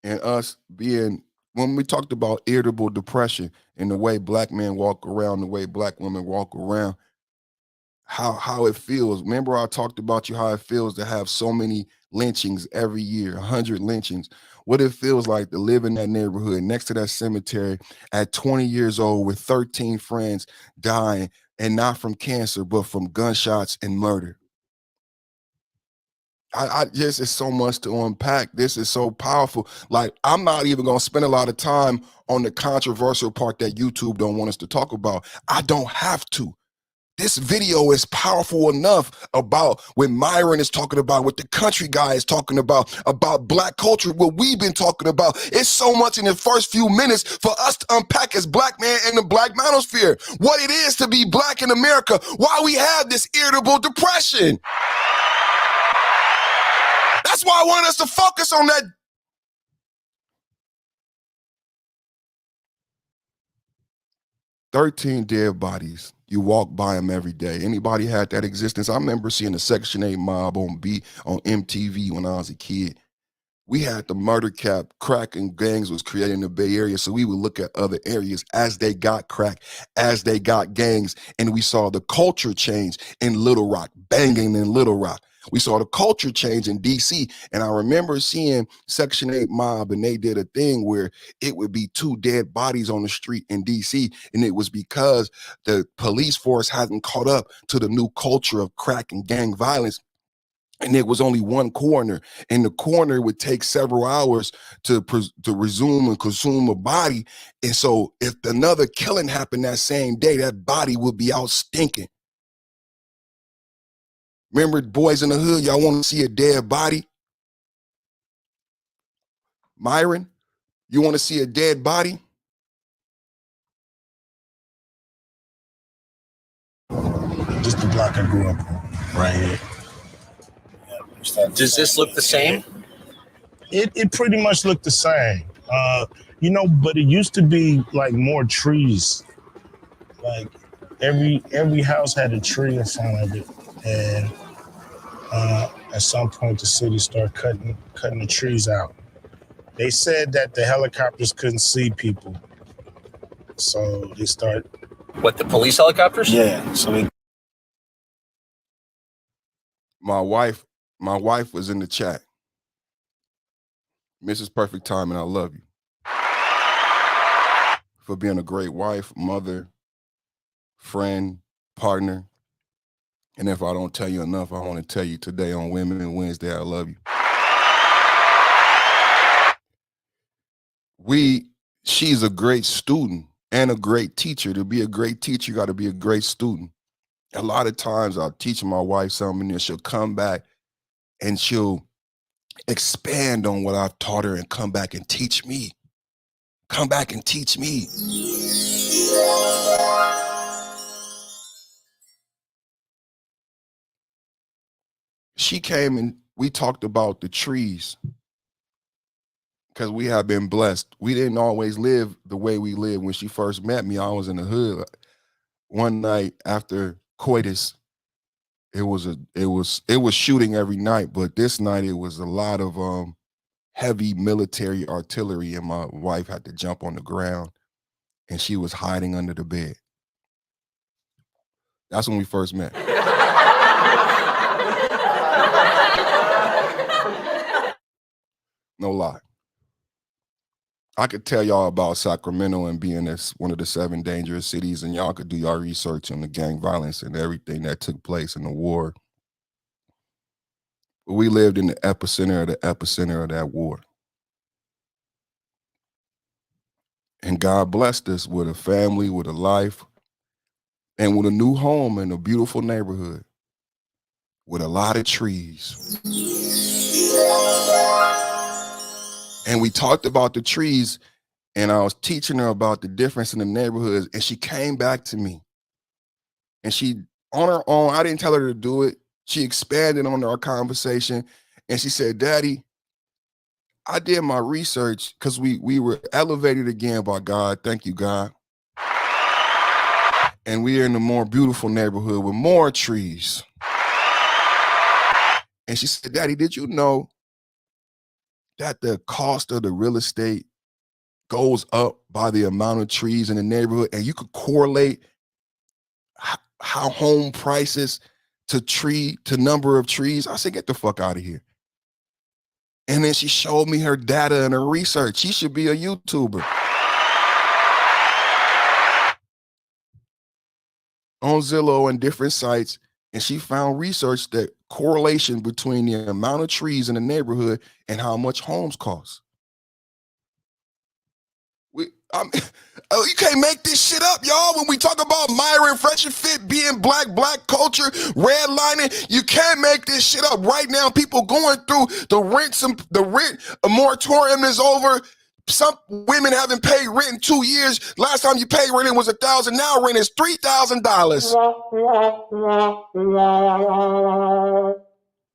And us being, when we talked about irritable depression and the way Black men walk around, the way Black women walk around, how it feels. Remember I talked about how it feels to have so many lynchings every year, 100 lynchings. What it feels like to live in that neighborhood next to that cemetery at 20 years old with 13 friends dying, and not from cancer, but from gunshots and murder. I just, it's so much to unpack. This is so powerful. Like, I'm not even going to spend a lot of time on the controversial part that YouTube don't want us to talk about. I don't have to. This video is powerful enough about what Myron is talking about, what the country guy is talking about Black culture, what we've been talking about. It's so much in the first few minutes for us to unpack as Black man in the Black manosphere, what it is to be Black in America, why we have this irritable depression. That's why I wanted us to focus on that. "13 dead bodies. You walk by them every day." Anybody had that existence? I remember seeing the Section 8 mob on MTV when I was a kid. We had the murder cap, crack and gangs was created in the Bay Area, so we would look at other areas as they got crack, as they got gangs, and we saw the culture change in Little Rock, banging in Little Rock. We saw the culture change in DC, and I remember seeing Section 8 mob, and they did a thing where it would be 2 dead bodies on the street in DC, and it was because the police force hadn't caught up to the new culture of crack and gang violence. And there was only one coroner, and the coroner would take several hours to resume and consume a body. And so if another killing happened that same day, that body would be out stinking. Remember, Boys in the Hood, y'all want to see a dead body? Myron, you want to see a dead body? Just the block I grew up on, right here. Does this look the same? It pretty much looked the same. You know, but it used to be like more trees. Like every house had a tree in front of it. And at some point the city started cutting the trees out. They said that the helicopters couldn't see people. So they start. What, the police helicopters? Yeah. So they. My wife was in the chat. Mrs. Perfect Timing, I love you for being a great wife, mother, friend, partner. And if I don't tell you enough, I want to tell you today on Women Wednesday, I love you. She's a great student and a great teacher. To be a great teacher, you got to be a great student. A lot of times I'll teach my wife something and she'll come back and she'll expand on what I've taught her and come back and teach me. Come back and teach me. She came and we talked about the trees because we have been blessed. We didn't always live the way we lived. When she first met me, I was in the hood. One night after coitus, it was shooting every night, but this night it was a lot of heavy military artillery, and my wife had to jump on the ground and she was hiding under the bed. That's when we first met. No lie. I could tell y'all about Sacramento and being one of the 7 dangerous cities, and y'all could do y'all research on the gang violence and everything that took place in the war. But we lived in the epicenter of that war. And God blessed us with a family, with a life, and with a new home in a beautiful neighborhood with a lot of trees. And we talked about the trees, and I was teaching her about the difference in the neighborhoods, and she came back to me. And she, on her own, I didn't tell her to do it. She expanded on our conversation, and she said, "Daddy, I did my research," because we were elevated again by God. Thank you, God. And we are in a more beautiful neighborhood with more trees. And she said, "Daddy, did you know that the cost of the real estate goes up by the amount of trees in the neighborhood?" And you could correlate how home prices to number of trees. I said, "Get the fuck out of here." And then she showed me her data and her research. She should be a YouTuber. On Zillow and different sites, and she found research that correlation between the amount of trees in the neighborhood and how much homes cost. You can't make this shit up, y'all. When we talk about Myron Fresh and Fit being black culture, redlining, you can't make this shit up. Right now, people going through the rent moratorium is over. Some women haven't paid rent in 2 years. Last time you paid rent, it was $1,000. Now rent is $3,000.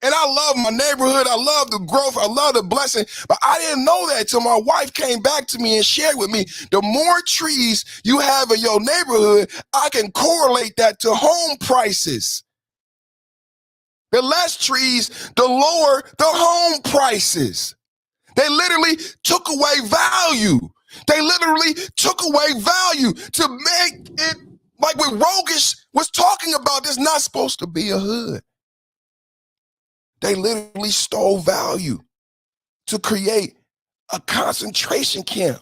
And I love my neighborhood. I love the growth. I love the blessing. But I didn't know that till my wife came back to me and shared with me. The more trees you have in your neighborhood, I can correlate that to home prices. The less trees, the lower the home prices. They literally took away value. They literally took away value to make it like what Rogish was talking about. This not supposed to be a hood. They literally stole value to create a concentration camp.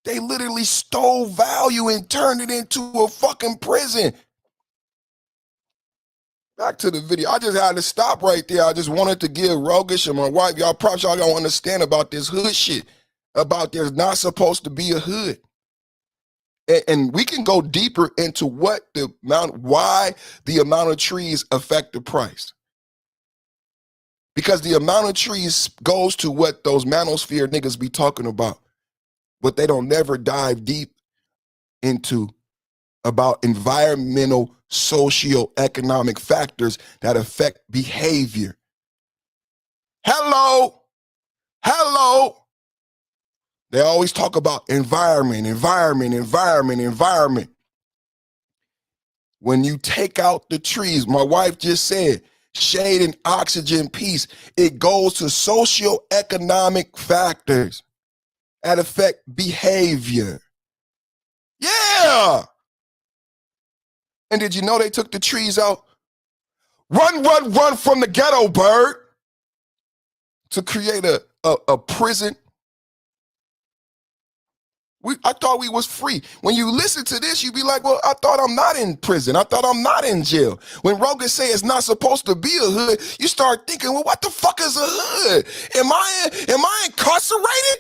They literally stole value and turned it into a fucking prison. Back to the video. I just had to stop right there. I just wanted to give Rogish and my wife, y'all props, y'all don't understand about this hood shit, about there's not supposed to be a hood. And we can go deeper into why the amount of trees affect the price. Because the amount of trees goes to what those manosphere niggas be talking about, but they don't never dive deep into about environmental, socio-economic factors that affect behavior. Hello. They always talk about environment. When you take out the trees, my wife just said, shade and oxygen, peace, it goes to socio-economic factors that affect behavior. Yeah. And did you know they took the trees out? Run from the ghetto, bird. To create a prison. I thought we was free. When you listen to this, you be like, well, I thought I'm not in prison. I thought I'm not in jail. When Rogan say it's not supposed to be a hood, you start thinking, well, what the fuck is a hood? Am I incarcerated?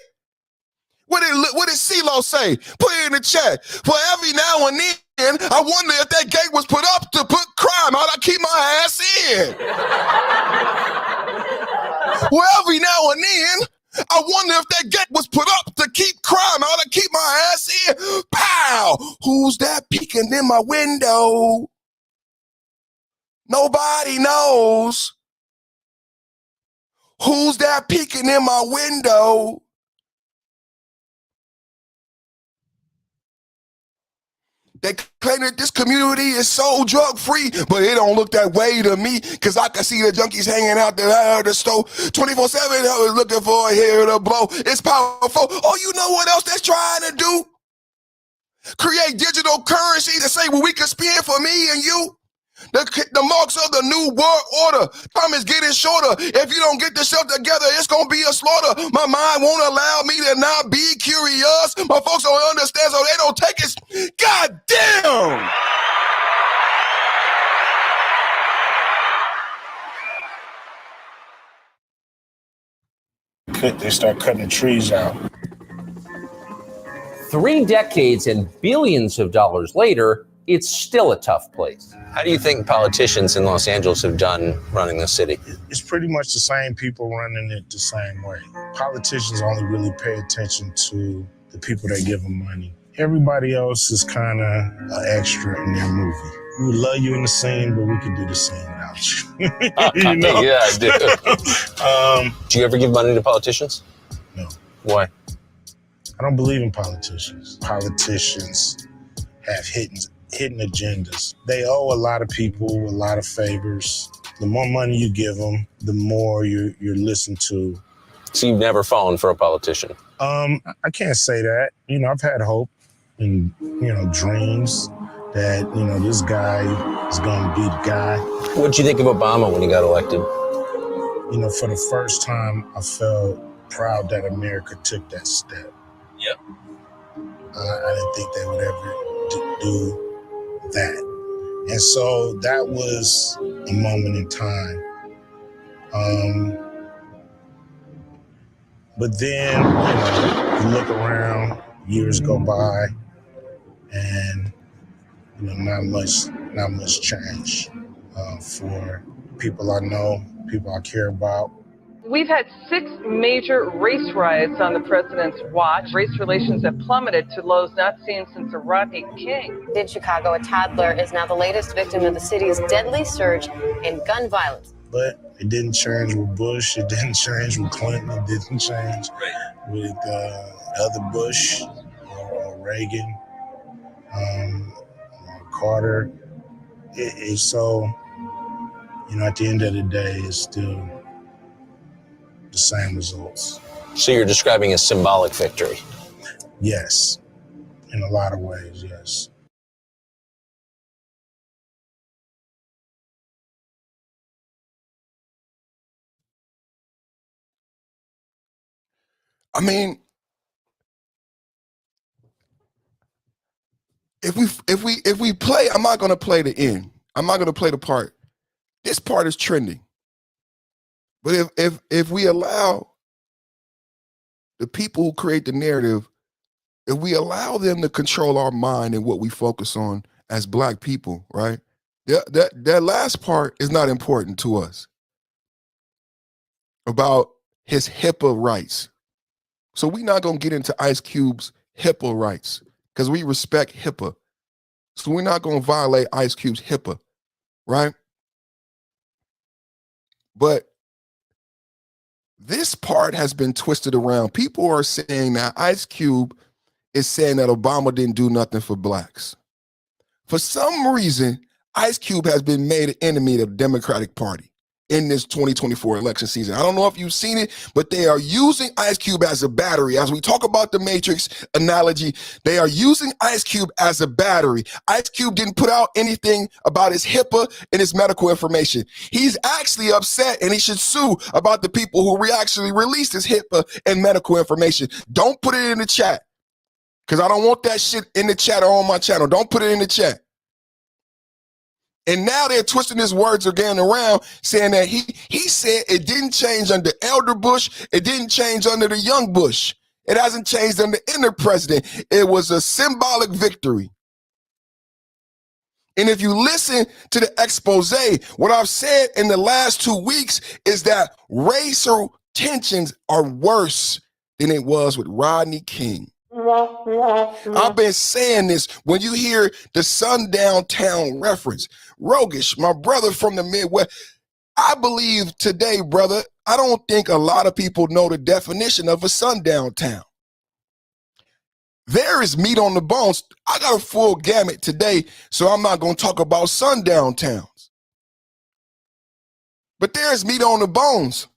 What did CeeLo say? Put it in the chat. For every now and then, I wonder if that gate was put up to put crime. How'd I keep my ass in? Well, every now and then, I wonder if that gate was put up to keep crime. How'd I keep my ass in? Pow! Who's that peeking in my window? Nobody knows. Who's that peeking in my window? They claim that this community is so drug-free, but it don't look that way to me, because I can see the junkies hanging out the store 24/7, looking for a hair to blow. It's powerful. Oh, you know what else they're trying to do? Create digital currency to say, well, we can spend for me and you. The marks of the new world order. Time is getting shorter. If you don't get yourself together, it's going to be a slaughter. My mind won't allow me to not be curious. My folks don't understand, so they don't take it. God damn! They start cutting the trees out. 3 decades and billions of dollars later, it's still a tough place. How do you think politicians in Los Angeles have done running the city? It's pretty much the same people running it the same way. Politicians only really pay attention to the people that give them money. Everybody else is kind of an extra in their movie. We would love you in the scene, but we could do the scene without you. You know? Yeah, I do. Do you ever give money to politicians? No. Why? I don't believe in politicians. Politicians have hidden agendas. They owe a lot of people a lot of favors. The more money you give them, the more you're listened to. So you've never fallen for a politician? I can't say that. I've had hope and, dreams that, this guy is going to be the guy. What'd you think of Obama when he got elected? for the first time, I felt proud that America took that step. Yep. I didn't think they would ever do that. And so that was a moment in time. But then, you look around, years go by, and not much change for people I know, people I care about. We've had 6 major race riots on the president's watch. Race relations have plummeted to lows not seen since the Rodney King. In Chicago, a toddler is now the latest victim of the city's deadly surge in gun violence. But it didn't change with Bush. It didn't change with Clinton. It didn't change with other Bush or Reagan, or Carter. So, at the end of the day, it's still the same results. So you're describing a symbolic victory? Yes, in a lot of ways, yes. I mean, if we play, I'm not going to play the end. I'm not going to play the part. This part is trending. But if we allow the people who create the narrative, if we allow them to control our mind and what we focus on as Black people, right? That last part is not important to us. About his HIPAA rights. So we're not going to get into Ice Cube's HIPAA rights because we respect HIPAA. So we're not going to violate Ice Cube's HIPAA, right? But this part has been twisted around. People are saying that Ice Cube is saying that Obama didn't do nothing for Blacks. For some reason, Ice Cube has been made an enemy of the Democratic Party in this 2024 election season. I don't know if you've seen it, but they are using Ice Cube as a battery. As we talk about the Matrix analogy, they are using Ice Cube as a battery. Ice Cube didn't put out anything about his HIPAA and his medical information. He's actually upset and he should sue about the people who actually released his HIPAA and medical information. Don't put it in the chat because I don't want that shit in the chat or on my channel. Don't put it in the chat. And now they're twisting his words again around, saying that he said it didn't change under Elder Bush. It didn't change under the young Bush. It hasn't changed under any president. It was a symbolic victory. And if you listen to the expose, what I've said in the last 2 weeks is that racial tensions are worse than it was with Rodney King. I've been saying this when you hear the sundown town reference. Rogish, my brother from the Midwest, I believe today, brother, I don't think a lot of people know the definition of a sundown town. There is meat on the bones. I got a full gamut today, so I'm not going to talk about sundown towns. But there's meat on the bones.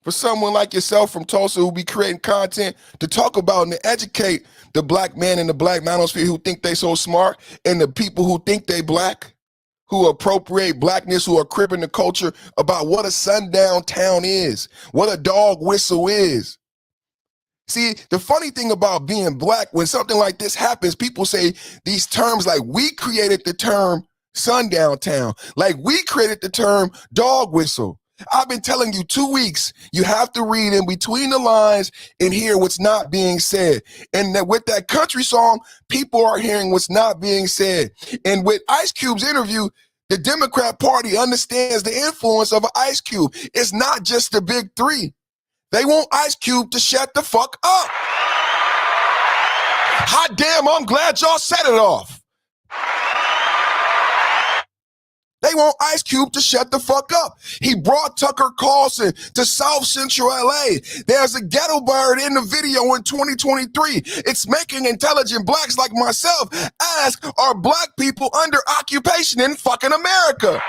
For someone like yourself from Tulsa who be creating content to talk about and to educate the Black man in the Black manosphere who think they so smart and the people who think they Black, who appropriate Blackness, who are cripping the culture about what a sundown town is, what a dog whistle is. See, the funny thing about being Black, when something like this happens, people say these terms like we created the term sundown town, like we created the term dog whistle. I've been telling you 2 weeks, you have to read in between the lines and hear what's not being said. And that with that country song, people are hearing what's not being said. And with Ice Cube's interview, the Democrat Party understands the influence of an Ice Cube. It's not just the big three. They want Ice Cube to shut the fuck up. Hot damn, I'm glad y'all set it off. They want Ice Cube to shut the fuck up. He brought Tucker Carlson to South Central LA. There's a ghetto bird in the video in 2023. It's making intelligent Blacks like myself ask, are Black people under occupation in fucking America?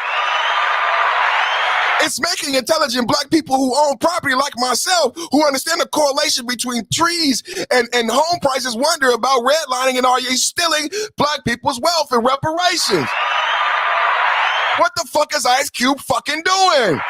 It's making intelligent Black people who own property like myself, who understand the correlation between trees and home prices, wonder about redlining and are you stealing Black people's wealth and reparations? What the fuck is Ice Cube fucking doing?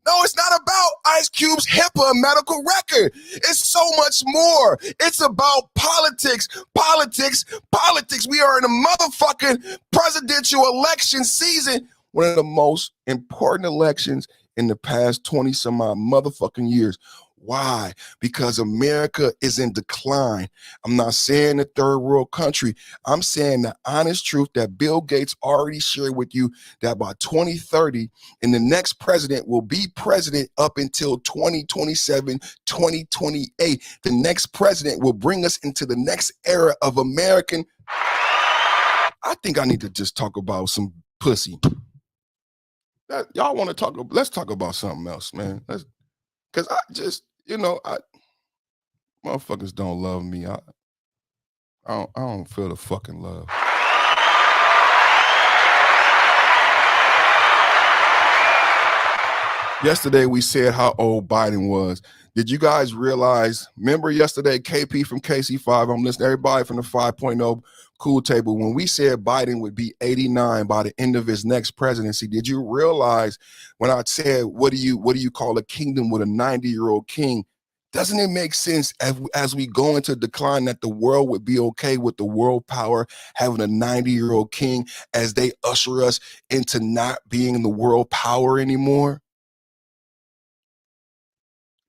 No, it's not about Ice Cube's HIPAA medical record. It's so much more. It's about politics, politics, politics. We are in a motherfucking presidential election season, one of the most important elections in the past 20 some odd motherfucking years. Why? Because America is in decline. I'm not saying a third world country. I'm saying the honest truth that Bill Gates already shared with you, that by 2030, and the next president will be president up until 2027, 2028. The next president will bring us into the next era of American. I think I need to just talk about some pussy. Y'all want to talk? Let's talk about something else, man. Because I just, motherfuckers don't love me. I don't feel the fucking love. Yesterday, we said how old Biden was. Did you guys realize, remember yesterday, KP from KC5, I'm listening to everybody from the 5.0 cool table, when we said Biden would be 89 by the end of his next presidency, did you realize when I said, what do you call a kingdom with a 90-year-old king? Doesn't it make sense as we go into decline that the world would be okay with the world power having a 90-year-old king as they usher us into not being the world power anymore?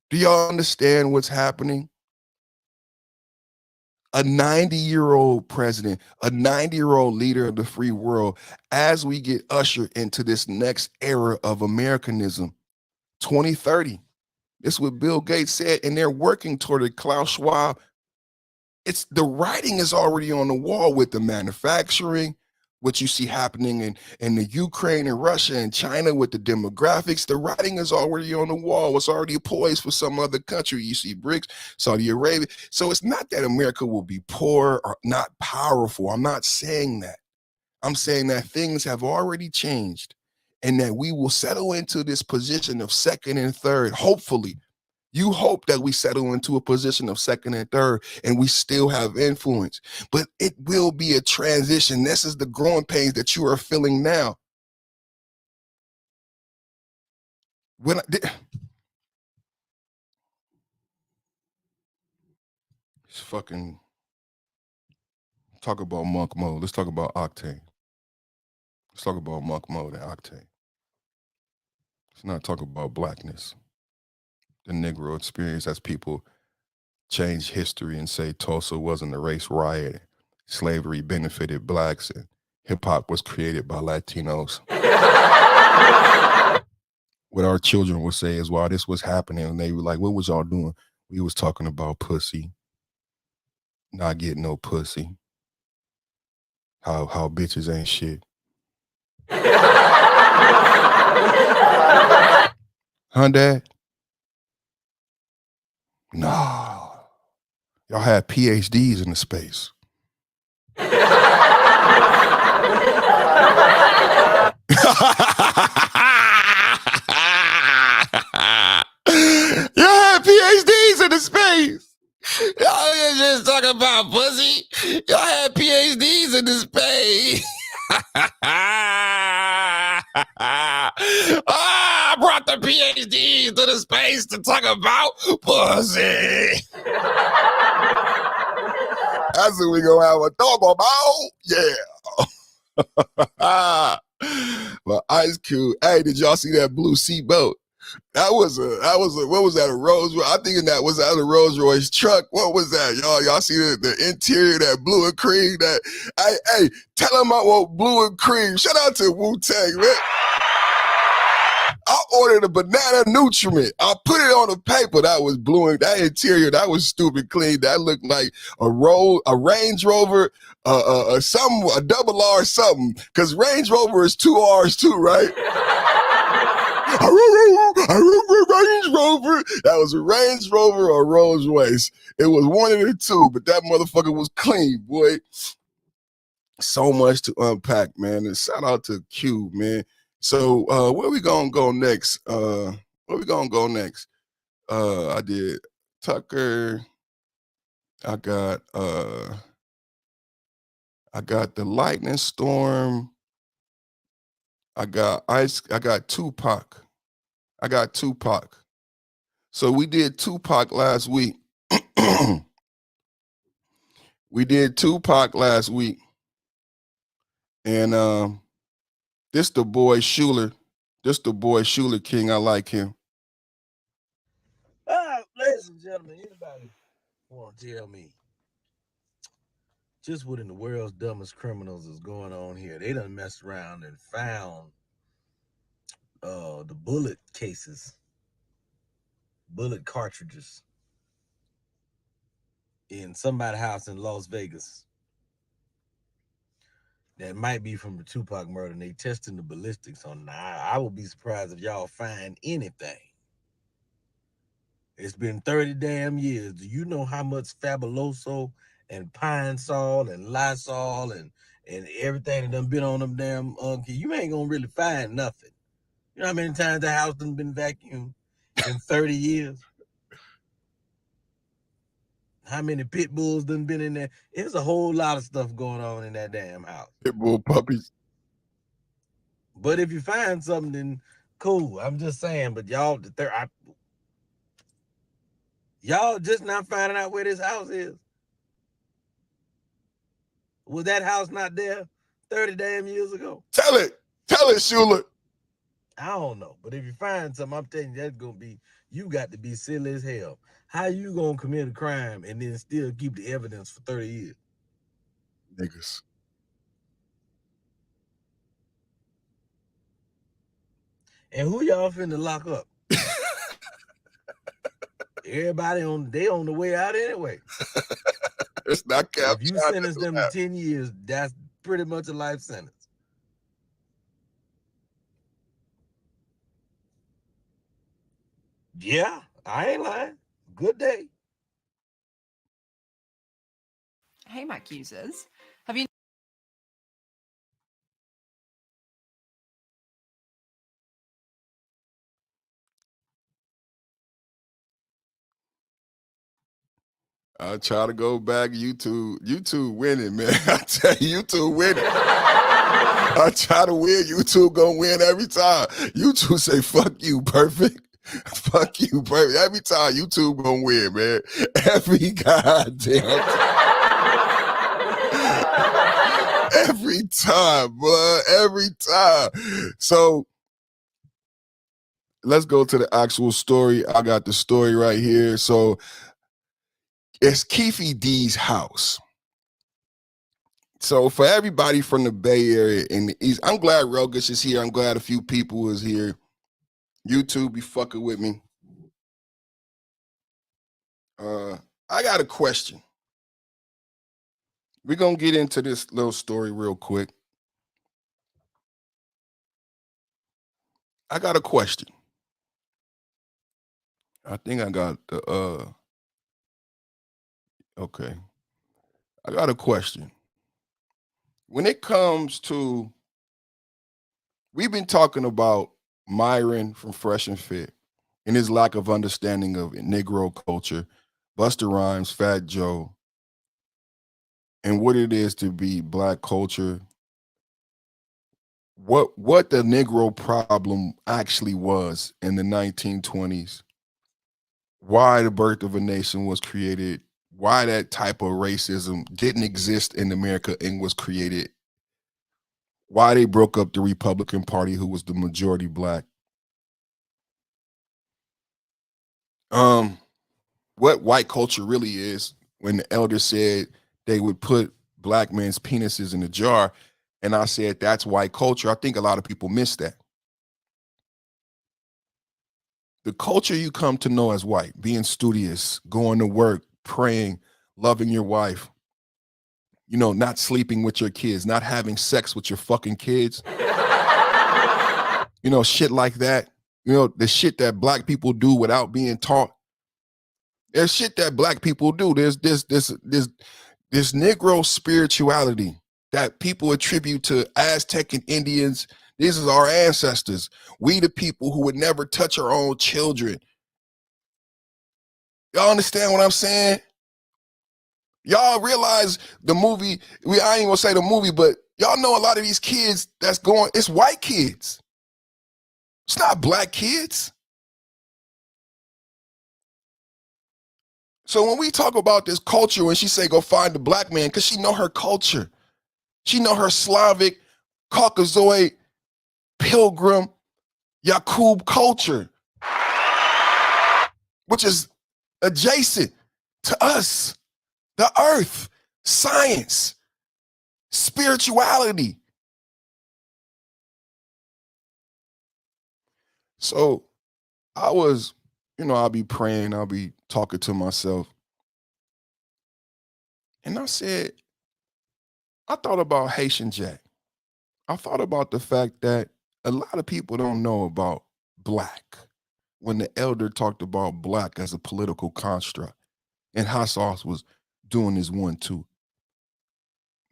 Do y'all understand what's happening? A 90-year-old president, a 90-year-old leader of the free world, as we get ushered into this next era of Americanism, 2030. This is what Bill Gates said, and they're working toward it. Klaus Schwab. It's the writing is already on the wall with the manufacturing, what you see happening in the Ukraine and Russia and China with the demographics. The writing is already on the wall. It's already poised for some other country. You see BRICS, Saudi Arabia. So it's not that America will be poor or not powerful. I'm not saying that. I'm saying that things have already changed and that we will settle into this position of second and third, hopefully. You hope that we settle into a position of second and third and we still have influence, but it will be a transition. This is the growing pains that you are feeling now. Let's fucking talk about monk mode. Let's talk about Octane. Let's talk about monk mode and Octane. Let's not talk about blackness, the Negro experience, as people change history and say Tulsa wasn't a race riot, slavery benefited blacks, and hip-hop was created by Latinos. What our children will say is, while this was happening, and they were like, what was y'all doing? We was talking about pussy, not getting no pussy, how bitches ain't shit. Huh, Dad? Nah. Y'all had PhDs in the space. Y'all had PhDs in the space. Y'all ain't just talking about pussy. Y'all had PhDs in the space. I brought the PhDs to the space to talk about pussy. That's what we gonna have a talk about. Yeah. But Ice Cube, hey, did y'all see that blue seatbelt? That was a what was that, a Rolls Royce? I'm thinking that was out of a Rolls Royce truck. What was that, y'all? Y'all see the interior, that blue and cream? That hey, tell them I want blue and cream. Shout out to Wu-Tang, man. I ordered a banana nutriment. I put it on the paper. That was blue, and that interior, that was stupid clean. That looked like a Range Rover, a double R something. Because Range Rover is 2 R's too, right? Range Rover. That was a Range Rover or Rolls Royce. It was one of the two, but that motherfucker was clean, boy. So much to unpack, man. And shout out to Q, man. So where we gonna go next? I did Tucker. I got the lightning storm. I got Tupac. I got Tupac. So we did Tupac last week. We did Tupac last week. And this the boy Schuler. This the boy Schuler King. I like him. Ladies and gentlemen, anybody want to tell me just what in the world's dumbest criminals is going on here? They done messed around and found the bullet cartridges in somebody's house in Las Vegas that might be from the Tupac murder, and they testing the ballistics on it. I would be surprised if y'all find anything. It's been 30 damn years. Do you know how much Fabuloso and Pine Sol and Lysol and everything that done been on them damn you ain't gonna really find nothing. You know how many times the house done been vacuumed in 30 years? How many pit bulls done been in there? There's a whole lot of stuff going on in that damn house. Pit bull puppies. But if you find something, then cool. I'm just saying, but y'all just not finding out where this house is. Was that house not there 30 damn years ago? Tell it, Schuler. I don't know, but if you find something, I'm telling you, that's gonna be, you got to be silly as hell. How you gonna commit a crime and then still keep the evidence for 30 years? Niggas. And who y'all finna lock up? Everybody on the way out anyway. It's not cap. If you sentence them to 10 years, that's pretty much a life sentence. Yeah, I ain't lying. Good day. Hey, Mac users. Have you I try to go back. YouTube winning, man. I tell you, YouTube winning. I try to win. YouTube gonna win every time. YouTube say, fuck you, perfect. Fuck you, perfect. Every time YouTube gonna win, man. Every goddamn time. Every time, boy. Every time. So let's go to the actual story. I got the story right here. So it's Keefe D's house. So for everybody from the Bay Area and the East, I'm glad Rogish is here. I'm glad a few people is here. YouTube be fucking with me. I got a question. We're going to get into this little story real quick. I got a question. I think I got the, okay. I got a question. When it comes to, we've been talking about Myron from Fresh and Fit and his lack of understanding of Negro culture, Busta Rhymes, Fat Joe, and what it is to be Black culture, what the Negro problem actually was in the 1920s, why the Birth of a Nation was created, why that type of racism didn't exist in America and was created, why they broke up the Republican Party, who was the majority Black. What white culture really is, when the elders said they would put Black men's penises in a jar, and I said that's white culture. I think a lot of people miss that. The culture you come to know as white, being studious, going to work, praying, loving your wife, you know, not sleeping with your kids, not having sex with your fucking kids, you know, shit like that. You know, the shit that Black people do without being taught. There's shit that Black people do. There's this Negro spirituality that people attribute to Aztec and Indians. These are our ancestors. We the people who would never touch our own children. Y'all understand what I'm saying? Y'all realize the movie, I ain't gonna say the movie, but Y'all know a lot of these kids that's going, it's white kids. It's not black kids. So when we talk about this culture, when she say go find the black man, because she know her culture. She know her Slavic, Caucasoid, Pilgrim, Yakub culture, which is adjacent to us, the earth, science, spirituality. So I was, I'll be praying, I'll be talking to myself. And I said, I thought about Haitian Jack. I thought about the fact that a lot of people don't know about black when the elder talked about black as a political construct. And Hot Sauce was doing this 1-2.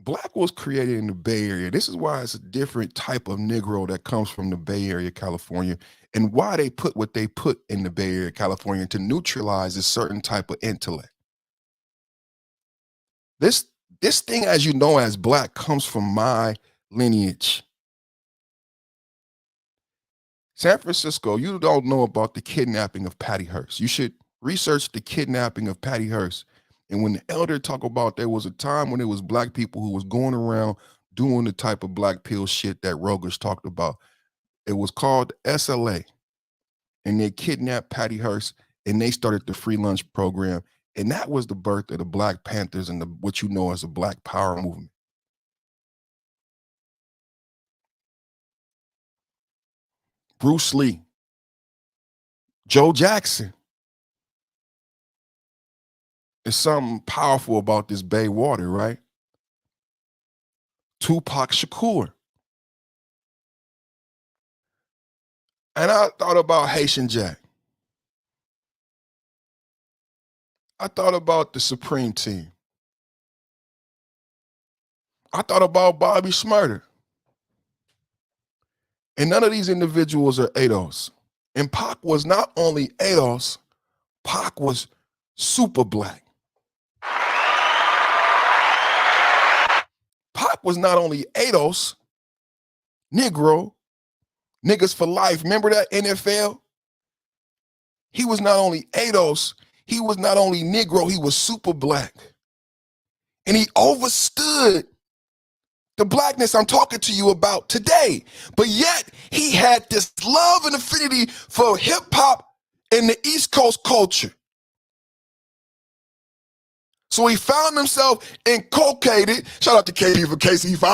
Black was created in the Bay Area. This is why it's a different type of Negro that comes from the Bay Area, California, and why they put what they put in the Bay Area, California to neutralize a certain type of intellect. This thing, as you know, as black, comes from my lineage. San Francisco, you don't know about the kidnapping of Patty Hearst. You should research the kidnapping of Patty Hearst. And when the elder talk about there was a time when it was black people who was going around doing the type of black pill shit that Rogers talked about, it was called SLA. And they kidnapped Patty Hearst and they started the free lunch program. And that was the birth of the Black Panthers and what you know as a Black Power movement. Bruce Lee, Joe Jackson. There's something powerful about this Bay water, right? Tupac Shakur. And I thought about Haitian Jack. I thought about the Supreme Team. I thought about Bobby Shmurda. And none of these individuals are ADOS. And Pac was not only ADOS, Pac was super black. Pac was not only ADOS, Negro, niggas for life. Remember that NFL? He was not only ADOS, he was not only Negro, he was super black. And he overstood the blackness I'm talking to you about today. But yet he had this love and affinity for hip hop and the East Coast culture. So he found himself inculcated. Shout out to KD for KC5.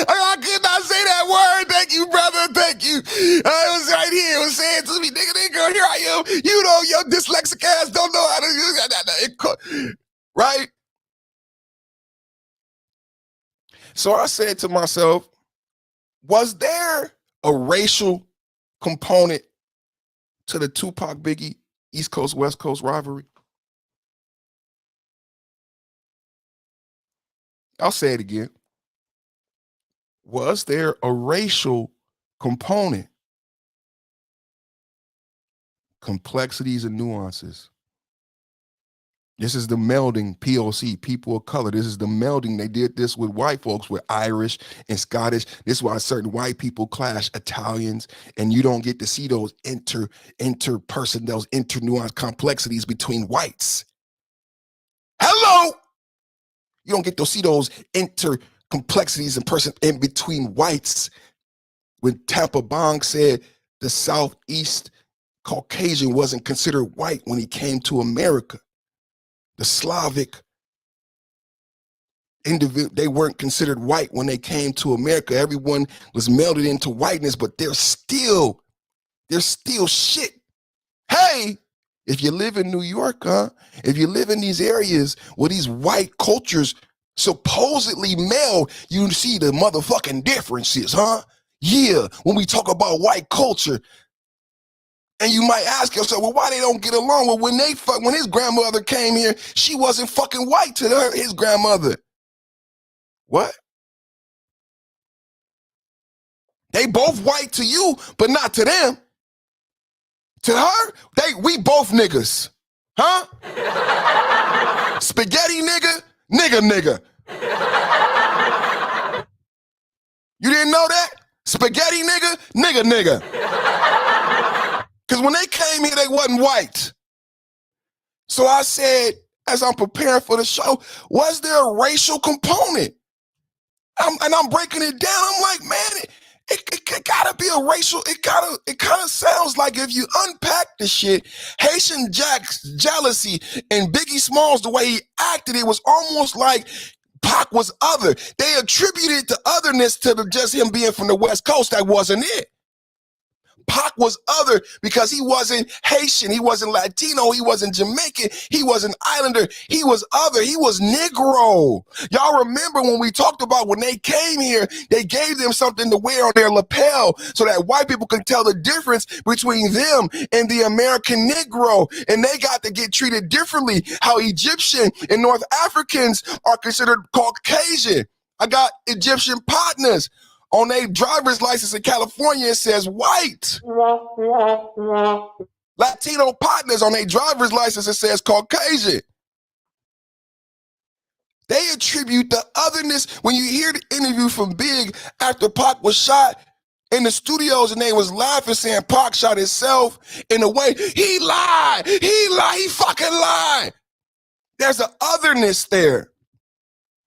I could not say that word. Thank you, brother. Thank you. It was right here. It was saying to me, nigga, here I am. You know, your dyslexic ass don't know how to use that. Right? So I said to myself, was there a racial component to the Tupac Biggie East Coast, West Coast rivalry? I'll say it again. Was there a racial component? Complexities and nuances. This is the melding, POC, people of color. This is the melding. They did this with white folks, with Irish and Scottish. This is why certain white people clash Italians, and you don't get to see those those inter-nuanced complexities between whites. Hello! You don't get to see those inter-complexities in between whites. When Tampa Bong said the Southeast Caucasian wasn't considered white when he came to America. The Slavic individual, they weren't considered white when they came to America. Everyone was melded into whiteness, but they're still shit. Hey, if you live in New York, if you live in these areas where these white cultures supposedly meld, you see the motherfucking differences, Yeah, when we talk about white culture. And you might ask yourself, well, why they don't get along? Well, when his grandmother came here, she wasn't fucking white to his grandmother. What? They both white to you, but not to them. To her, we both niggas. Huh? Spaghetti nigga, nigga. You didn't know that? Spaghetti nigga, nigga. Because when they came here, they wasn't white. So I said, as I'm preparing for the show, was there a racial component? I'm breaking it down. I'm like, man, it gotta be a racial. It kind of sounds like if you unpack the shit, Haitian Jack's jealousy and Biggie Smalls, the way he acted, it was almost like Pac was other. They attributed the otherness to just him being from the West Coast. That wasn't it. Pac was other because he wasn't Haitian, he wasn't Latino, he wasn't Jamaican, he wasn't Islander, he was other, he was Negro. Y'all remember when we talked about when they came here, they gave them something to wear on their lapel so that white people could tell the difference between them and the American Negro, and they got to get treated differently, how Egyptian and North Africans are considered Caucasian. I got Egyptian partners. On their driver's license in California, it says white. Latino partners on their driver's license, it says Caucasian. They attribute the otherness. When you hear the interview from Big after Pac was shot in the studios and they was laughing saying Pac shot himself in a way, he lied, he fucking lied. There's an otherness there.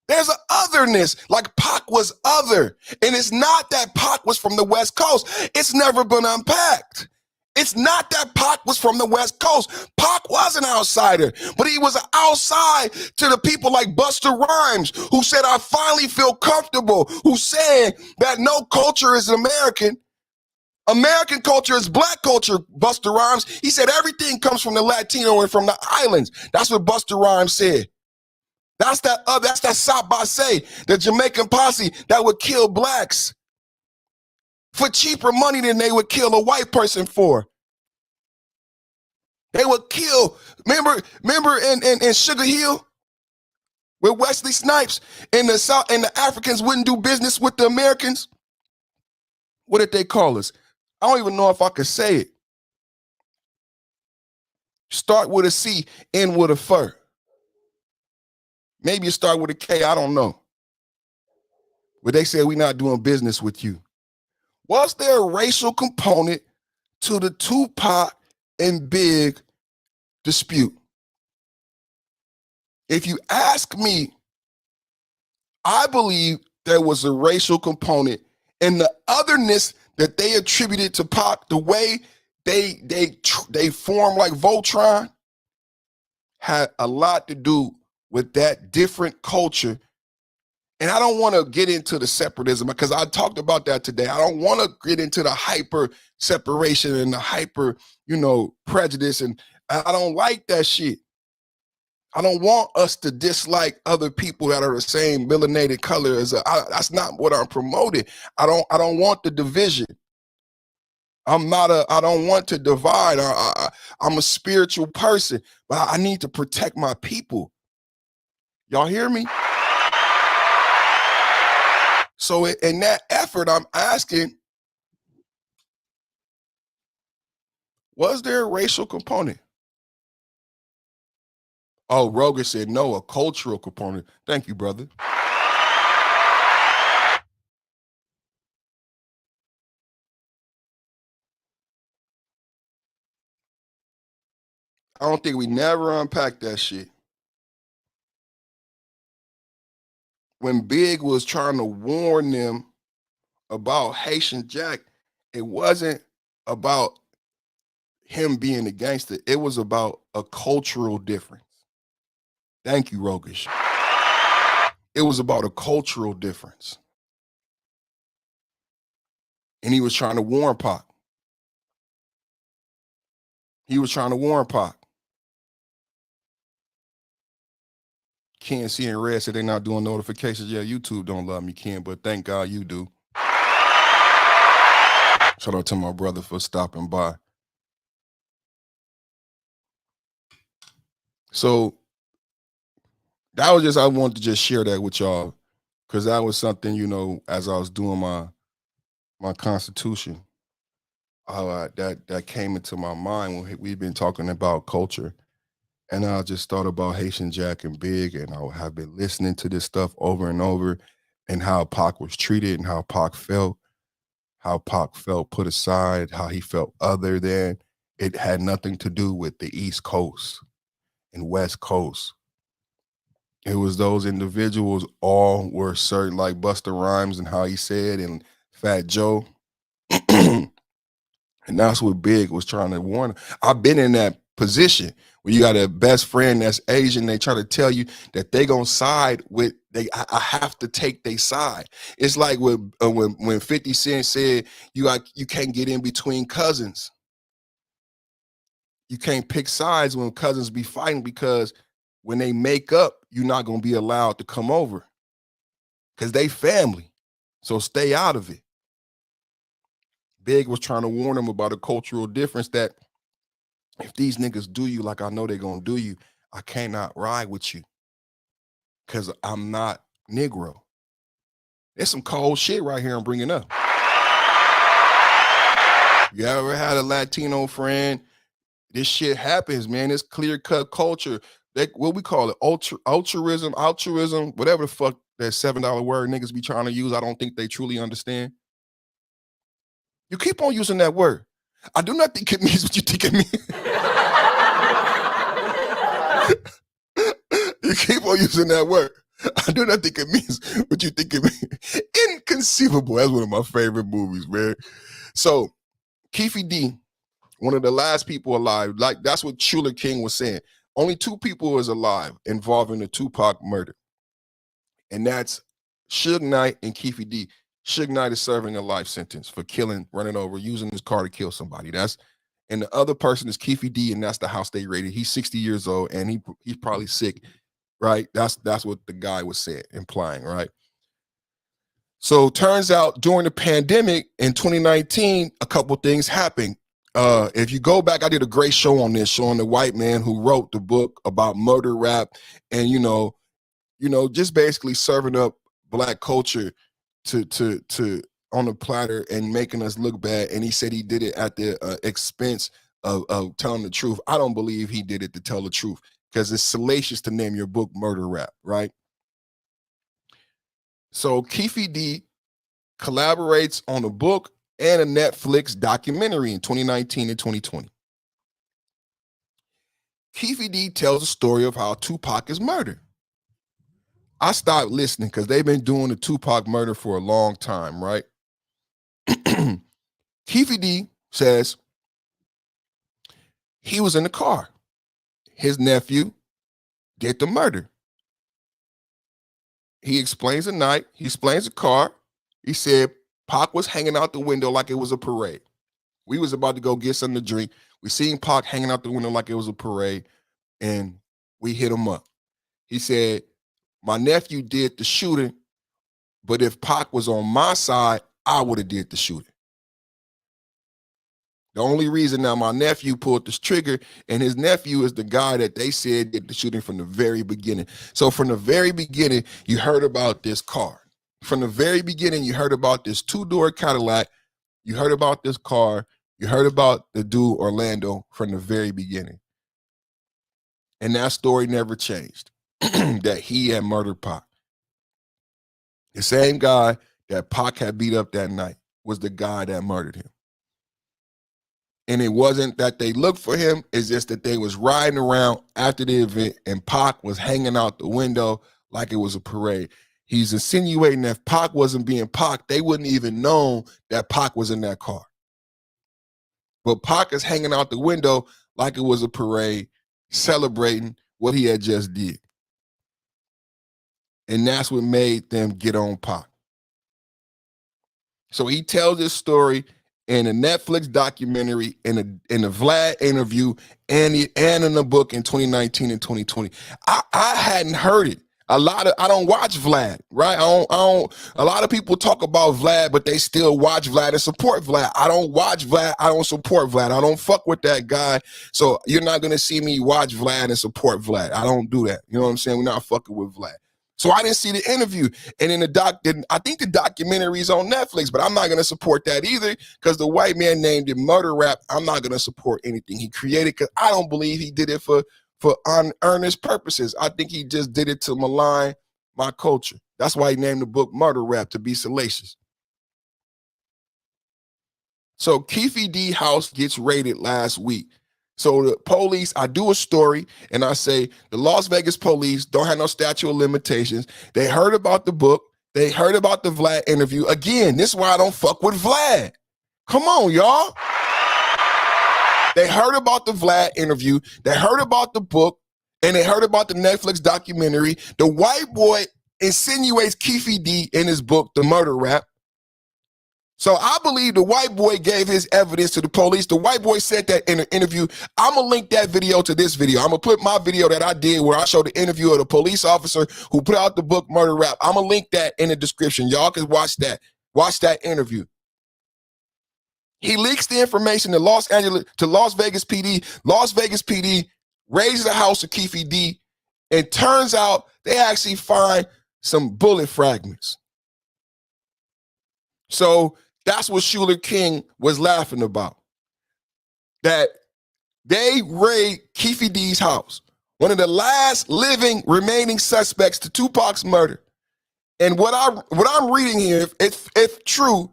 There's an otherness, like Pac was other. And it's not that Pac was from the West Coast. It's never been unpacked. It's not that Pac was from the West Coast. Pac was an outsider, but he was an outside to the people like Busta Rhymes, who said, I finally feel comfortable, who said that no culture is American. American culture is black culture, Busta Rhymes. He said everything comes from the Latino and from the islands. That's what Busta Rhymes said. That's that South by Say, the Jamaican posse that would kill blacks for cheaper money than they would kill a white person for. They would kill, remember in Sugar Hill with Wesley Snipes in the South, and the Africans wouldn't do business with the Americans? What did they call us? I don't even know if I could say it. Start with a C, end with a fur. Maybe you start with a K, I don't know. But they said we're not doing business with you. Was there a racial component to the Tupac and Big dispute? If you ask me, I believe there was a racial component, and the otherness that they attributed to Pac, the way they formed like Voltron, had a lot to do with that different culture. And I don't want to get into the separatism because I talked about that today. I don't want to get into the hyper separation and the hyper, prejudice. And I don't like that shit. I don't want us to dislike other people that are the same melanated color as that's not what I'm promoting. I don't want the division. I don't want to divide. I'm a spiritual person, but I need to protect my people. Y'all hear me? So in that effort, I'm asking, was there a racial component? Oh, Roger said no, a cultural component. Thank you, brother. I don't think we never unpacked that shit. When Big was trying to warn them about Haitian Jack, it wasn't about him being a gangster. It was about a cultural difference. Thank you, Rogish. It was about a cultural difference. And he was trying to warn Pac. Ken C and Red said they're not doing notifications. Yeah, YouTube don't love me, Ken, but thank God you do. Shout out to my brother for stopping by. So that was I wanted to just share that with y'all because that was something, as I was doing my constitution, that came into my mind when we've been talking about culture. And I just thought about Haitian Jack and Big, and I have been listening to this stuff over and over, and how Pac was treated and how Pac felt put aside, how he felt other than. It had nothing to do with the East Coast and West Coast. It was those individuals all were certain, like Busta Rhymes and how he said, and Fat Joe. And that's what Big was trying to warn. I've been in that position where you got a best friend that's Asian. They try to tell you that they gonna side with I have to take their side. It's like when 50 Cent said you can't get in between cousins. You can't pick sides when cousins be fighting, because when they make up, you're not gonna be allowed to come over because they family. So stay out of it. Big was trying to warn them about a cultural difference, that if these niggas do you like I know they're gonna do you, I cannot ride with you because I'm not Negro. There's some cold shit right here I'm bringing up. You ever had a Latino friend? This shit happens, man. It's clear-cut culture. What we call it, altruism, whatever the fuck that $7 word niggas be trying to use. I don't think they truly understand. You keep on using that word. I do not think it means what you think it means. You keep on using that word. I do not think it means what you think it means. Inconceivable. That's one of my favorite movies, man. So, Keefe D, one of the last people alive, like that's what Schuler King was saying. Only 2 people is alive involving the Tupac murder. And that's Suge Knight and Keefe D. Suge Knight is serving a life sentence for running over, using his car to kill somebody. And the other person is Keefe D, and that's the house they raided. He's 60 years old, and he's probably sick, right? That's what the guy was saying, implying, right? So turns out during the pandemic in 2019, a couple things happened. If you go back, I did a great show on this, showing the white man who wrote the book about murder rap, and just basically serving up Black culture to on a platter and making us look bad. And he said he did it at the expense of telling the truth. I don't believe he did it to tell the truth, because it's salacious to name your book Murder Rap, right? So Keefe D collaborates on a book and a Netflix documentary in 2019 and 2020. Keefe D tells a story of how Tupac is murdered. I stopped listening because they've been doing the Tupac murder for a long time, right? Keefe D says he was in the car. His nephew did the murder. He explains the night. He explains the car. He said Pac was hanging out the window like it was a parade. We was about to go get something to drink. We seen Pac hanging out the window like it was a parade, and we hit him up. He said, my nephew did the shooting, but if Pac was on my side, I would have did the shooting. The only reason now my nephew pulled this trigger, and his nephew is the guy that they said did the shooting from the very beginning. So from the very beginning, you heard about this car. From the very beginning, you heard about this 2-door Cadillac. You heard about this car. You heard about the dude Orlando from the very beginning. And that story never changed, that he had murdered Pac. The same guy that Pac had beat up that night was the guy that murdered him. And it wasn't that they looked for him, it's just that they was riding around after the event and Pac was hanging out the window like it was a parade. He's insinuating that if Pac wasn't being Pac, they wouldn't even know that Pac was in that car. But Pac is hanging out the window like it was a parade, celebrating what he had just did. And that's what made them get on Pac. So he tells this story in a Netflix documentary, in a Vlad interview, and in the book in 2019 and 2020. I hadn't heard it. I don't watch Vlad, right? A lot of people talk about Vlad, but they still watch Vlad and support Vlad. I don't watch Vlad. I don't support Vlad. I don't fuck with that guy. So you're not going to see me watch Vlad and support Vlad. I don't do that. You know what I'm saying? We're not fucking with Vlad. So I didn't see the interview. And in I think the documentary is on Netflix, but I'm not going to support that either, because the white man named it Murder Rap. I'm not going to support anything he created, because I don't believe he did it for for unearnest purposes. I think he just did it to malign my culture. That's why he named the book Murder Rap, to be salacious. So Keefe D house gets raided last week. So the police, I do a story and I say the Las Vegas police don't have no statute of limitations. They heard about the book. They heard about the Vlad interview. Again, this is why I don't fuck with Vlad. Come on, y'all. They heard about the Vlad interview. They heard about the book, and they heard about the Netflix documentary. The white boy insinuates Keefe D in his book, The Murder Rap. So I believe the white boy gave his evidence to the police. The white boy said that in an interview. I'm going to link that video to this video. I'm going to put my video that I did where I showed the interview of the police officer who put out the book Murder Rap. I'm going to link that in the description. Y'all can watch that. Watch that interview. He leaks the information to Las Vegas PD. Las Vegas PD raids the house of Keefe D, and turns out they actually find some bullet fragments. So that's what Shuler King was laughing about. That they raid Keefe D's house, one of the last living remaining suspects to Tupac's murder. And what I'm reading here, if true,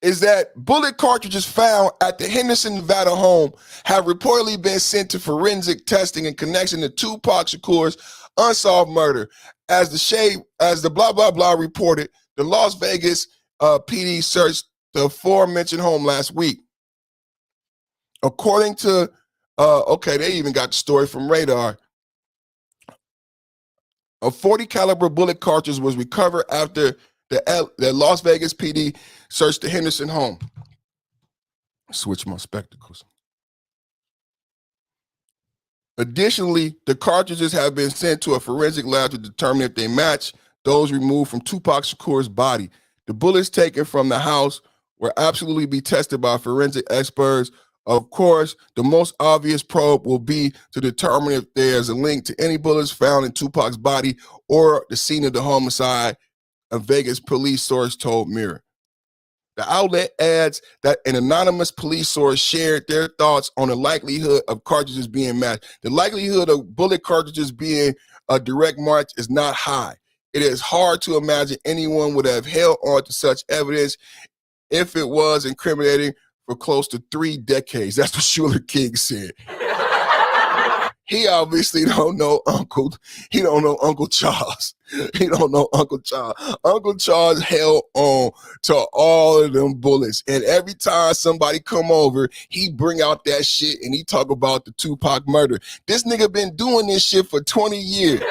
is that bullet cartridges found at the Henderson, Nevada home have reportedly been sent to forensic testing in connection to Tupac Shakur's unsolved murder. As the blah blah blah reported, the Las Vegas PD searched the aforementioned home last week. According to, they even got the story from Radar. A .40 caliber bullet cartridge was recovered after the Las Vegas PD searched the Henderson home. Switch my spectacles. Additionally, the cartridges have been sent to a forensic lab to determine if they match those removed from Tupac Shakur's body. The bullets taken from the house will absolutely be tested by forensic experts. Of course, the most obvious probe will be to determine if there's a link to any bullets found in Tupac's body or the scene of the homicide, a Vegas police source told Mirror. The outlet adds that an anonymous police source shared their thoughts on the likelihood of cartridges being matched. The likelihood of bullet cartridges being a direct match is not high. It is hard to imagine anyone would have held on to such evidence if it was incriminating for close to 3 decades. That's what Shuler King said. He obviously don't know Uncle. He don't know Uncle Charles. He don't know Uncle Charles. Uncle Charles held on to all of them bullets. And every time somebody come over, he bring out that shit and he talk about the Tupac murder. This nigga been doing this shit for 20 years.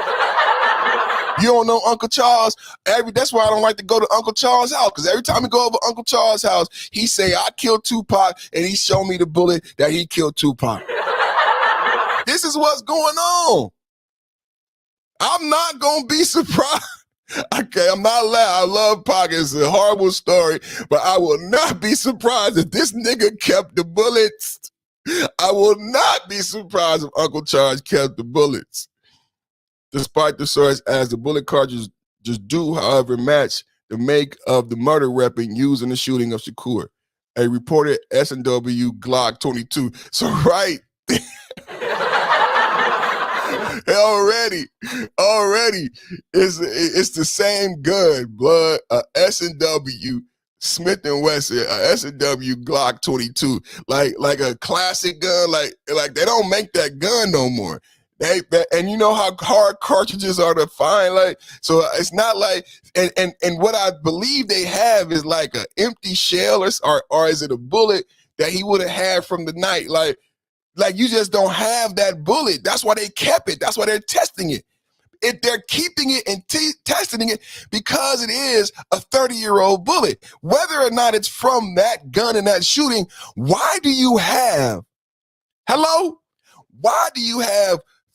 You don't know Uncle Charles? That's why I don't like to go to Uncle Charles' house, because every time we go over Uncle Charles' house, he say, I killed Tupac, and he show me the bullet that he killed Tupac. This is what's going on. I'm not going to be surprised. Okay, I'm not loud. I love Pac. It's a horrible story, but I will not be surprised if this nigga kept the bullets. I will not be surprised if Uncle Charles kept the bullets. Despite the source, as the bullet cartridges just do, however, match the make of the murder weapon used in the shooting of Shakur, a reported S&W Glock 22. So right already, it's the same gun, blood, a S&W Smith & Wesson, a S&W Glock 22, like a classic gun, like they don't make that gun no more. And you know how hard cartridges are to find, like, so it's not like, and what I believe they have is like an empty shell or is it a bullet that he would have had from the night, like you just don't have that bullet. That's why they kept it. That's why they're testing it. If they're keeping it and testing it because it is a 30-year-old bullet, whether or not it's from that gun and that shooting, why do you have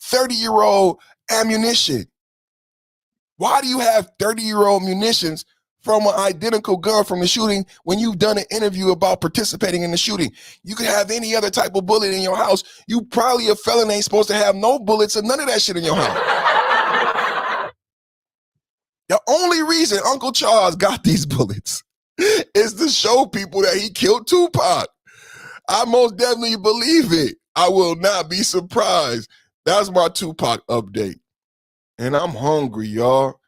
30-year-old ammunition? Why do you have 30-year-old munitions from an identical gun from the shooting when you've done an interview about participating in the shooting? You could have any other type of bullet in your house. You probably a felon ain't supposed to have no bullets or none of that shit in your house. The only reason Uncle Charles got these bullets is to show people that he killed Tupac. I most definitely believe it. I will not be surprised That's my Tupac update. And I'm hungry, y'all.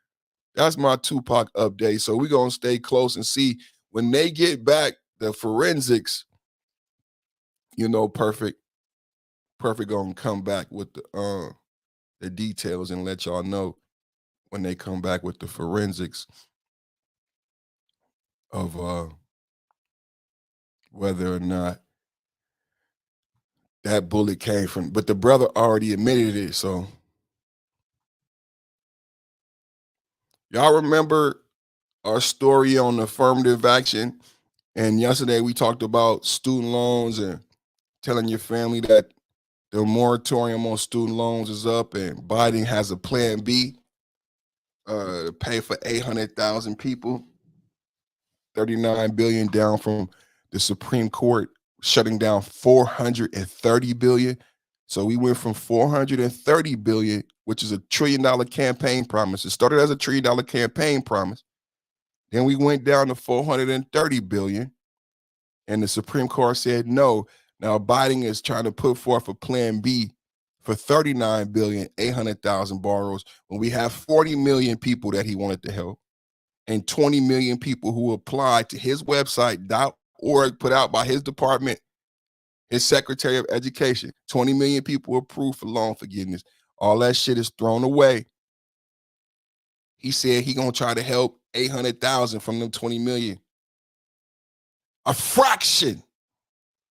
That's my Tupac update. So we're going to stay close and see when they get back the forensics, you know, Perfect going to come back with the details and let y'all know when they come back with the forensics of whether or not that bullet came from, but the brother already admitted it. So y'all remember our story on affirmative action? And yesterday we talked about student loans and telling your family that the moratorium on student loans is up and Biden has a plan B to pay for 800,000 people, 39 billion down from the Supreme Court shutting down 430 billion. So we went from 430 billion, which is $1 trillion campaign promise. It started as $1 trillion campaign promise. Then we went down to 430 billion, and the Supreme Court said no. Now Biden is trying to put forth a plan B for 39 billion, 800,000 borrowers when we have 40 million people that he wanted to help and 20 million people who applied to his website.org put out by his department, his Secretary of Education. 20 million people approved for loan forgiveness. All that shit is thrown away. He said he gonna try to help 800,000 from them 20 million. A fraction.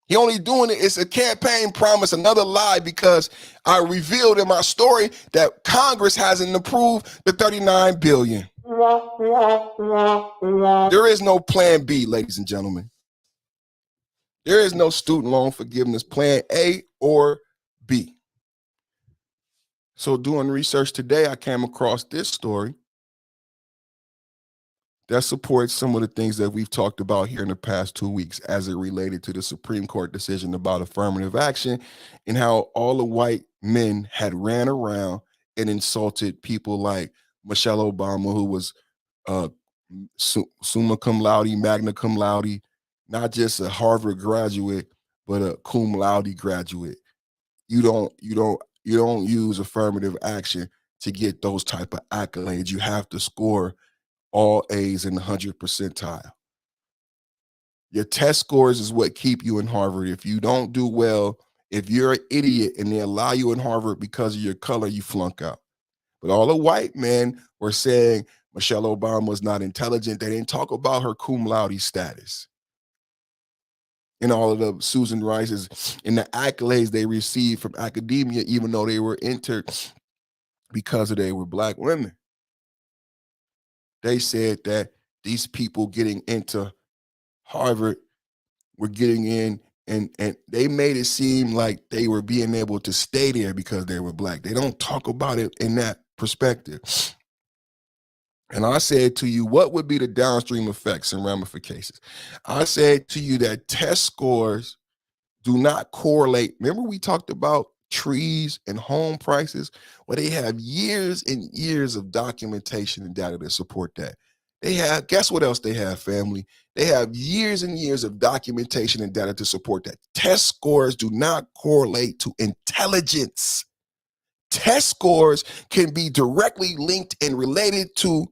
He only doing it, it's a campaign promise, another lie, because I revealed in my story that Congress hasn't approved the 39 billion. There is no plan B, ladies and gentlemen. There is no student loan forgiveness plan A or B. So doing research today, I came across this story that supports some of the things that we've talked about here in the past 2 weeks as it related to the Supreme Court decision about affirmative action and how all the white men had ran around and insulted people like Michelle Obama, who was summa cum laude, magna cum laude, not just a Harvard graduate, but a cum laude graduate. You don't use affirmative action to get those type of accolades. You have to score all A's in the 100th percentile. Your test scores is what keep you in Harvard. If you don't do well, if you're an idiot and they allow you in Harvard because of your color, you flunk out. But all the white men were saying Michelle Obama was not intelligent. They didn't talk about her cum laude status. And all of the Susan Rice's and the accolades they received from academia, even though they were entered because they were black women. They said that these people getting into Harvard were getting in, and they made it seem like they were being able to stay there because they were black. They don't talk about it in that perspective. And I said to you, what would be the downstream effects and ramifications? I said to you that test scores do not correlate. Remember we talked about trees and home prices? Well, they have years and years of documentation and data to support that. They have, guess what else they have, family? They have years and years of documentation and data to support that. Test scores do not correlate to intelligence. Test scores can be directly linked and related to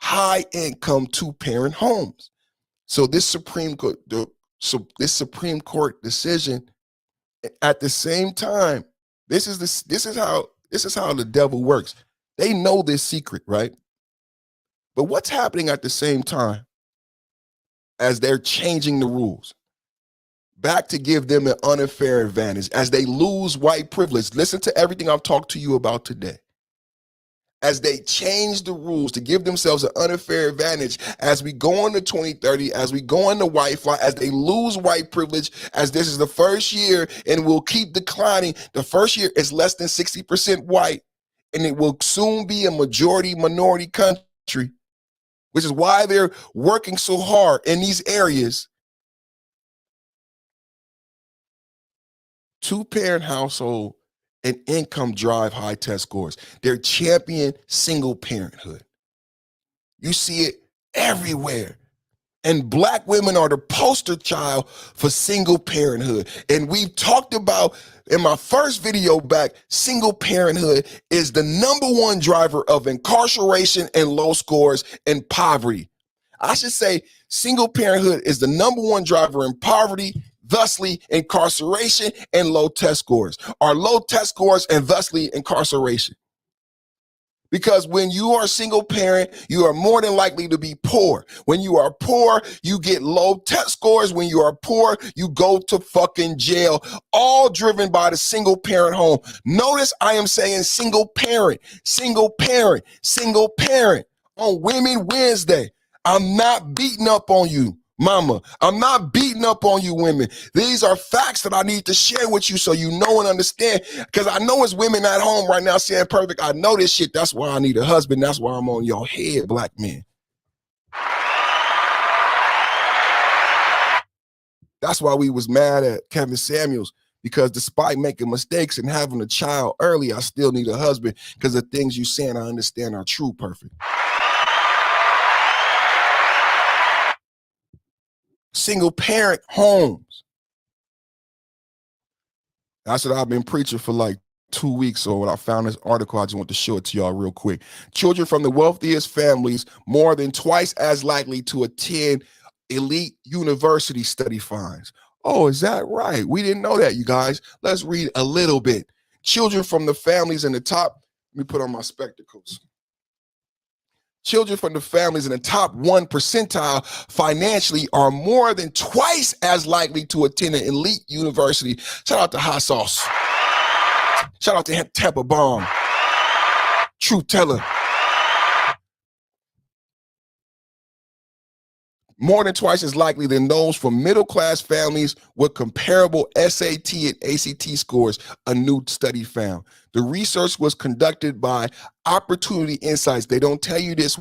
high income two-parent homes. So this Supreme Court decision, at the same time, this is how the devil works. They know this secret, right? But what's happening at the same time as they're changing the rules back to give them an unfair advantage as they lose white privilege? Listen to everything I've talked to you about today. As they change the rules to give themselves an unfair advantage as we go into 2030, as we go into white flight, as they lose white privilege, as this is the first year and will keep declining. The first year is less than 60% white, and it will soon be a majority minority country, which is why they're working so hard in these areas. Two-parent household and income drive high test scores. They're champion single parenthood. You see it everywhere. And black women are the poster child for single parenthood. And we've talked about in my first video back, single parenthood is the #1 driver of incarceration and low scores and poverty. I should say single parenthood is the #1 driver in poverty, thusly incarceration and low test scores, or low test scores and thusly incarceration. Because when you are a single parent, you are more than likely to be poor. When you are poor, you get low test scores. When you are poor, you go to fucking jail, all driven by the single parent home. Notice I am saying single parent, single parent, single parent on Women Wednesday. I'm not beating up on you, mama. I'm not beating up on you, women. These are facts that I need to share with you so you know and understand. Because I know it's women at home right now saying, Perfect, I know this shit. That's why I need a husband. That's why I'm on your head, black men. That's why we was mad at Kevin Samuels. Because despite making mistakes and having a child early, I still need a husband. Because the things you saying I understand are true, Perfect. Single parent homes. That's what I've been preaching for like 2 weeks. So when I found this article, I just want to show it to y'all real quick. Children from the wealthiest families more than twice as likely to attend elite university, study finds. Oh, is that right? We didn't know that, you guys. Let's read a little bit. Children from the families in the top, let me put on my spectacles. Children from the families in the top 1 percentile financially are more than twice as likely to attend an elite university. Shout out to Hot Sauce. Shout out to Tampa Bomb. Truth Teller. More than twice as likely than those from middle-class families with comparable SAT and ACT scores, a new study found. The research was conducted by Opportunity Insights. They don't tell you this,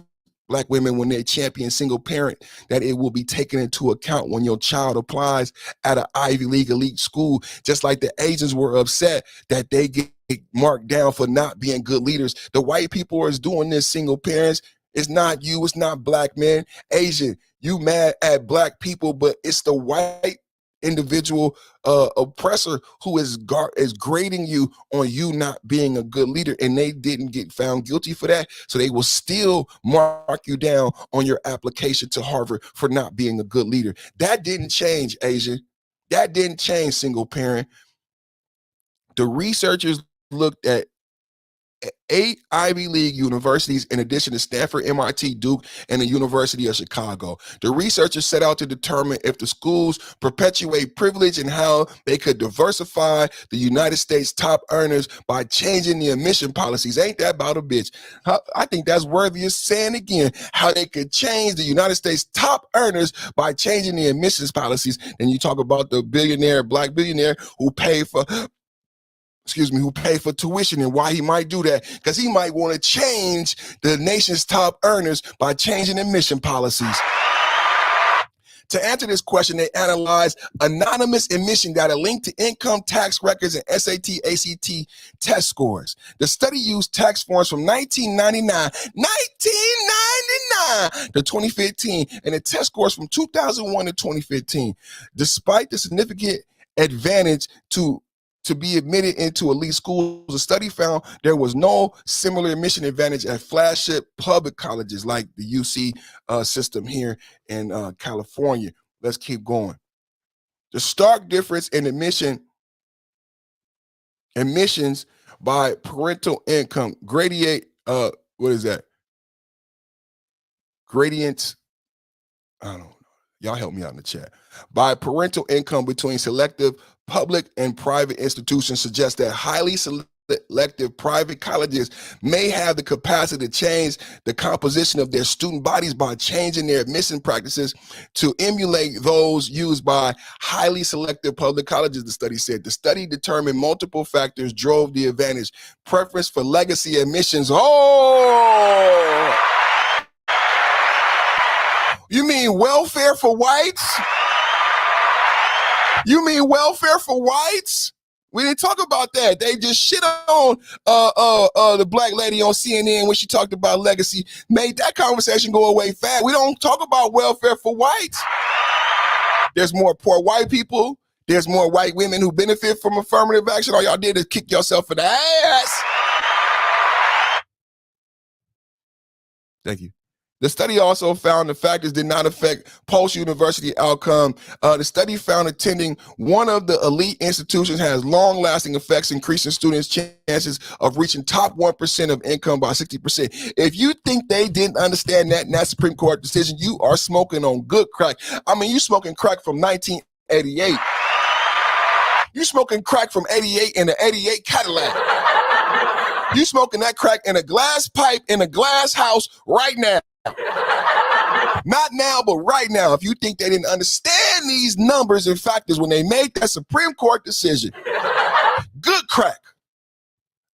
black women, when they champion single parent, that it will be taken into account when your child applies at an Ivy League elite school, just like the Asians were upset that they get marked down for not being good leaders. The white people is doing this, single parents. It's not you, it's not black men. Asian, you mad at black people, but it's the white individual oppressor who is grading you on you not being a good leader, and they didn't get found guilty for that, so they will still mark you down on your application to Harvard for not being a good leader. That didn't change, Asian. That didn't change, single parent. The researchers looked at 8 Ivy League universities in addition to Stanford, MIT, Duke, and the University of Chicago. The researchers set out to determine if the schools perpetuate privilege and how they could diversify the United States top earners by changing the admission policies. Ain't that about a bitch? I think that's worthy of saying again, how they could change the United States top earners by changing the admissions policies. And you talk about the billionaire, black billionaire who paid for tuition, and why he might do that, because he might want to change the nation's top earners by changing admission policies. To answer this question, they analyzed anonymous admission data linked to income tax records and SAT, ACT test scores. The study used tax forms from 1999 to 2015, and the test scores from 2001 to 2015. Despite the significant advantage to be admitted into elite schools, the study found there was no similar admission advantage at flagship public colleges like the UC system here in California. Let's keep going. The stark difference in admissions by parental income gradients, I don't know. Y'all help me out in the chat. By parental income between selective public and private institutions suggests that highly selective private colleges may have the capacity to change the composition of their student bodies by changing their admission practices to emulate those used by highly selective public colleges, the study said. The study determined multiple factors drove the advantage. Preference for legacy admissions. Oh! You mean welfare for whites? You mean welfare for whites? We didn't talk about that. They just shit on the black lady on CNN when she talked about legacy, made that conversation go away fast. We don't talk about welfare for whites. There's more poor white people. There's more white women who benefit from affirmative action. All y'all did is kick yourself in the ass. Thank you. The study also found the factors did not affect post-university outcome. The study found attending one of the elite institutions has long-lasting effects, increasing students' chances of reaching top 1% of income by 60%. If you think they didn't understand that in that Supreme Court decision, you are smoking on good crack. I mean, you smoking crack from 1988. You smoking crack from 88 in the 88 Cadillac. You smoking that crack in a glass pipe in a glass house right now. Not now, but right now. If you think they didn't understand these numbers and factors when they made that Supreme Court decision, good crack.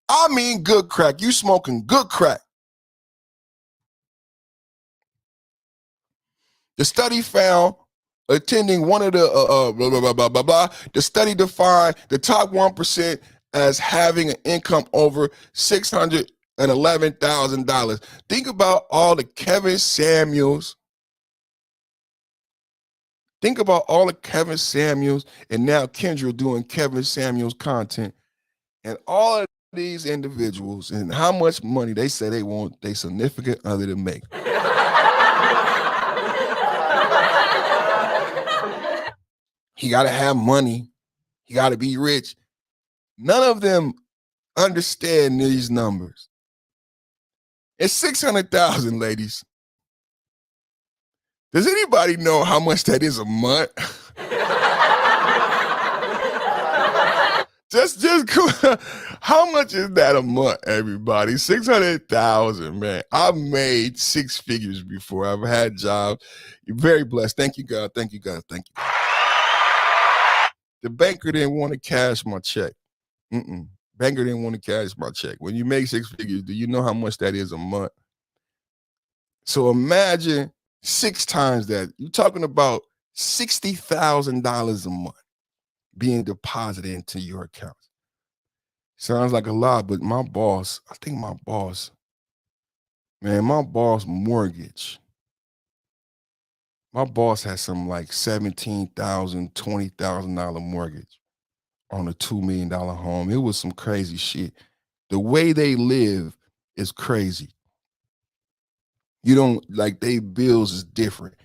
I mean good crack. You smoking good crack. The study found attending one of the the study defined the top 1% as having an income over $611,000. Think about all the Kevin Samuels. Think about all the Kevin Samuels and now Kendra doing Kevin Samuels content and all of these individuals and how much money they say they want their significant other to make. He got to have money. He got to be rich. None of them understand these numbers. It's 600,000, ladies. Does anybody know how much that is a month? just how much is that a month, everybody? 600,000, man. I've made six figures before. I've had jobs. You're very blessed. Thank you, God. Thank you, God. Thank you, God. The banker didn't want to cash my check. Banker didn't want to cash my check. When you make six figures, do you know how much that is a month? So imagine 6 times that. You're talking about $60,000 a month being deposited into your account. Sounds like a lot, but my boss mortgage. My boss has some like $17,000, $20,000 mortgage on a $2 million home. It was some crazy shit. The way they live is crazy. You don't like they bills is different.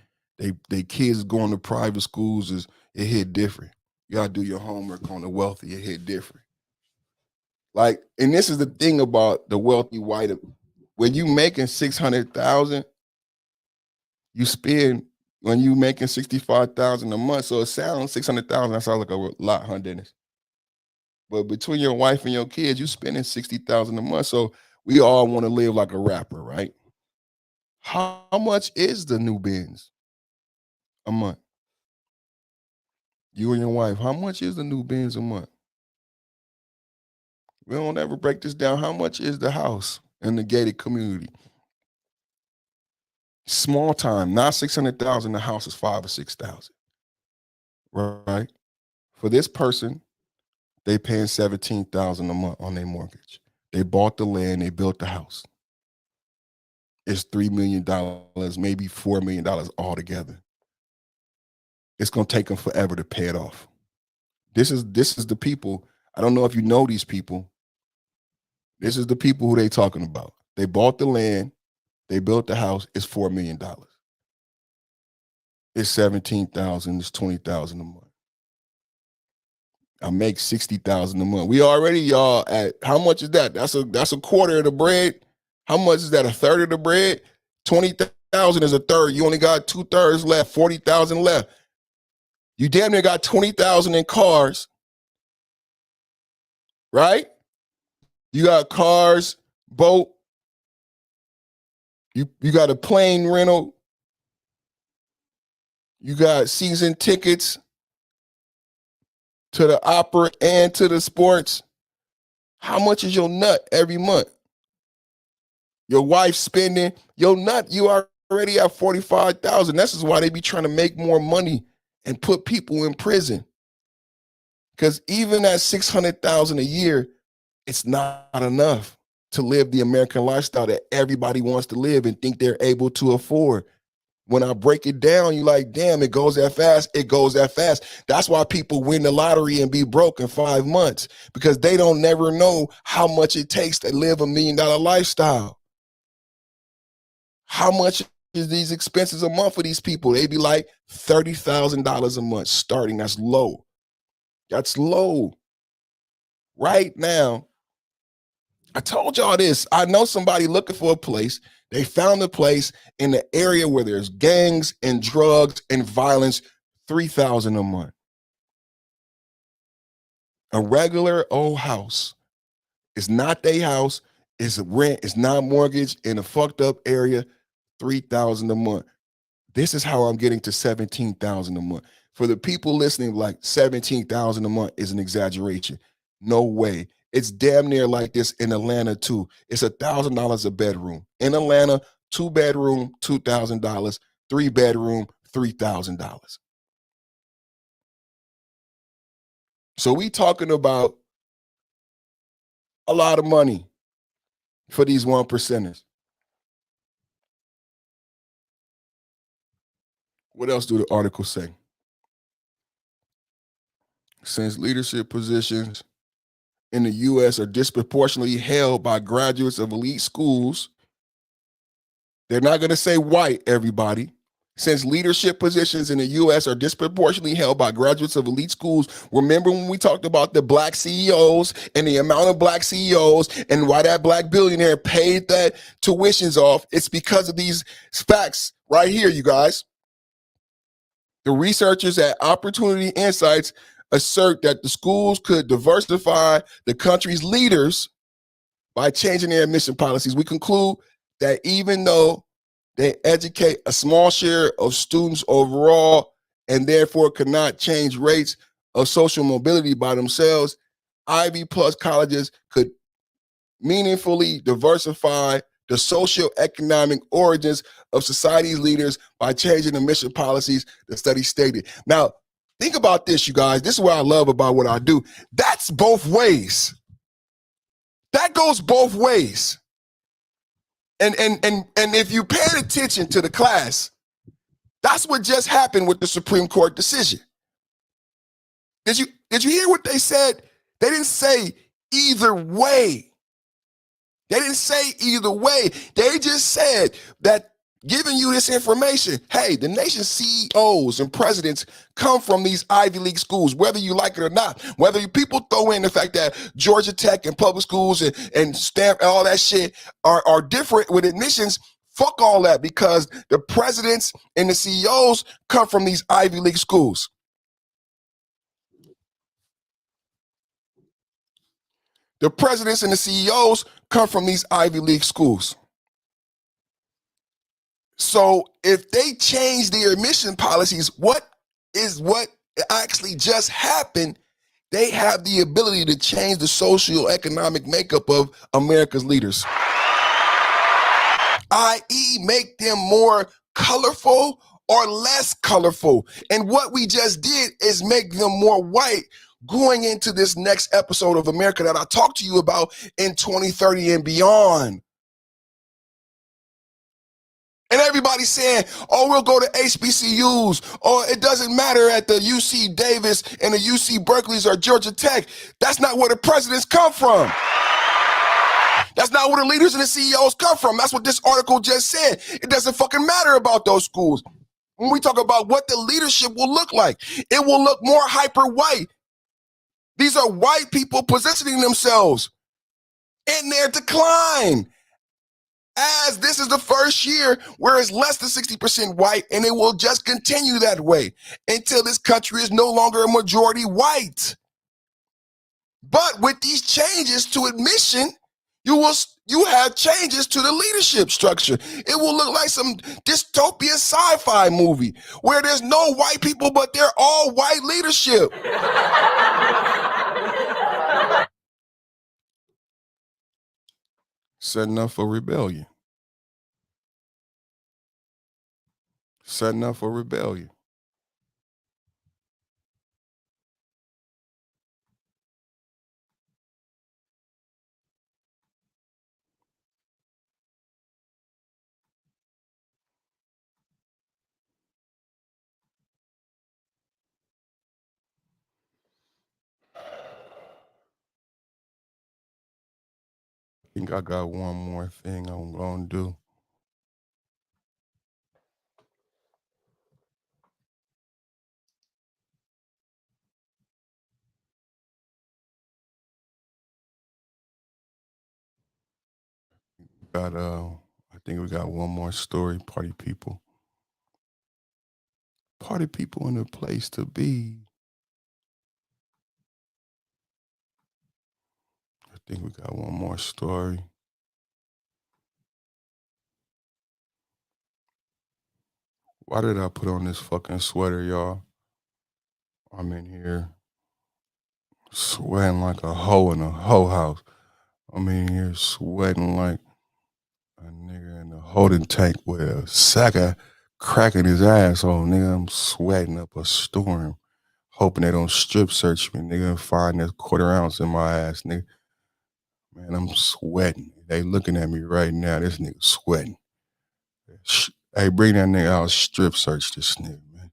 They kids going to private schools it hit different. You gotta do your homework on the wealthy, it hit different. Like, and this is the thing about the wealthy white. When you making 600,000, you spend when you making 65,000 a month. So it sounds 600,000. That sounds like a lot, huh, Dennis? But between your wife and your kids, you spending 60,000 a month. So we all want to live like a rapper, right? How much is the new Benz a month? You and your wife, how much is the new Benz a month? We don't ever break this down. How much is the house in the gated community? Small time, not 600,000. The house is 5,000 or 6,000, right? For this person, they paying 17,000 a month on their mortgage. They bought the land, they built the house. It's $3 million, maybe $4 million altogether. It's gonna take them forever to pay it off. This is the people. I don't know if you know these people. This is the people who they talking about. They bought the land, they built the house. It's $4 million. It's 17,000. It's 20,000 a month. I make 60,000 a month. We already y'all at how much is that? That's a quarter of the bread. How much is that? A third of the bread? 20,000 is a third. You only got 2/3 left. 40,000 left. You damn near got 20,000 in cars, right? You got cars, boat. You got a plane rental. You got season tickets to the opera and to the sports. How much is your nut every month? Your wife spending your nut, you already have 45,000. This is why they be trying to make more money and put people in prison. Because even at $600,000 a year, it's not enough to live the American lifestyle that everybody wants to live and think they're able to afford. When I break it down, you're like, damn, it goes that fast. It goes that fast. That's why people win the lottery and be broke in 5 months, because they don't never know how much it takes to live $1 million lifestyle. How much is these expenses a month for these people? They be like $30,000 a month starting. That's low. That's low. Right now, I told y'all this. I know somebody looking for a place. They found a place in the area where there's gangs and drugs and violence, $3,000 a month. A regular old house. It's not their house. It's rent. It's not mortgage in a fucked up area, $3,000 a month. This is how I'm getting to $17,000 a month. For the people listening, like $17,000 a month is an exaggeration. No way. It's damn near like this in Atlanta too. It's $1,000 a bedroom. In Atlanta, 2-bedroom, $2,000, 3-bedroom, $3,000. So we talking about a lot of money for these 1%ers. What else do the article say? Since leadership positions in the U.S. are disproportionately held by graduates of elite schools, they're not going to say white, everybody. Since leadership positions in the U.S. are disproportionately held by graduates of elite schools, remember when we talked about the black CEOs and the amount of black CEOs and why that black billionaire paid that tuitions off? It's because of these facts right here, you guys. The researchers at Opportunity Insights assert that the schools could diversify the country's leaders by changing their admission policies. We conclude that even though they educate a small share of students overall and therefore cannot change rates of social mobility by themselves, Ivy Plus colleges could meaningfully diversify the socioeconomic origins of society's leaders by changing admission policies, the study stated. Now, think about this, you guys. This is what I love about what I do. That's both ways. That goes both ways. And if you paid attention to the class, that's what just happened with the Supreme Court decision. Did you hear what they said? They didn't say either way. They didn't say either way. They just said that giving you this information, hey, the nation's CEOs and presidents come from these Ivy League schools, whether you like it or not. Whether people throw in the fact that Georgia Tech and public schools and Stanford, all that shit are different with admissions, fuck all that, because the presidents and the CEOs come from these Ivy League schools. The presidents and the CEOs come from these Ivy League schools. So if they change their admission policies, what actually just happened? They have the ability to change the socioeconomic makeup of America's leaders, i.e. make them more colorful or less colorful. And what we just did is make them more white going into this next episode of America that I talked to you about in 2030 and beyond. And everybody's saying, oh, we'll go to HBCUs, or it doesn't matter at the UC Davis and the UC Berkeley's or Georgia Tech. That's not where the presidents come from. That's not where the leaders and the CEOs come from. That's what this article just said. It doesn't fucking matter about those schools. When we talk about what the leadership will look like, it will look more hyper white. These are white people positioning themselves in their decline, as this is the first year where it's less than 60% white, and it will just continue that way until this country is no longer a majority white. But with these changes to admission, you have changes to the leadership structure. It will look like some dystopian sci-fi movie where there's no white people, but they're all white leadership. Setting up for rebellion. Setting up for rebellion. think I got one more thing I'm gonna do. I think we got one more story. Party people in a place to be. I think we got one more story. Why did I put on this fucking sweater, y'all? I'm in here sweating like a hoe in a hoe house. I'm in here sweating like a nigga in a holding tank with a sack of crack in his asshole, nigga. I'm sweating up a storm, hoping they don't strip search me, nigga, and find this quarter ounce in my ass, nigga. Man, I'm sweating. They looking at me right now. This nigga sweating. Hey, bring that nigga out, strip search this nigga, man.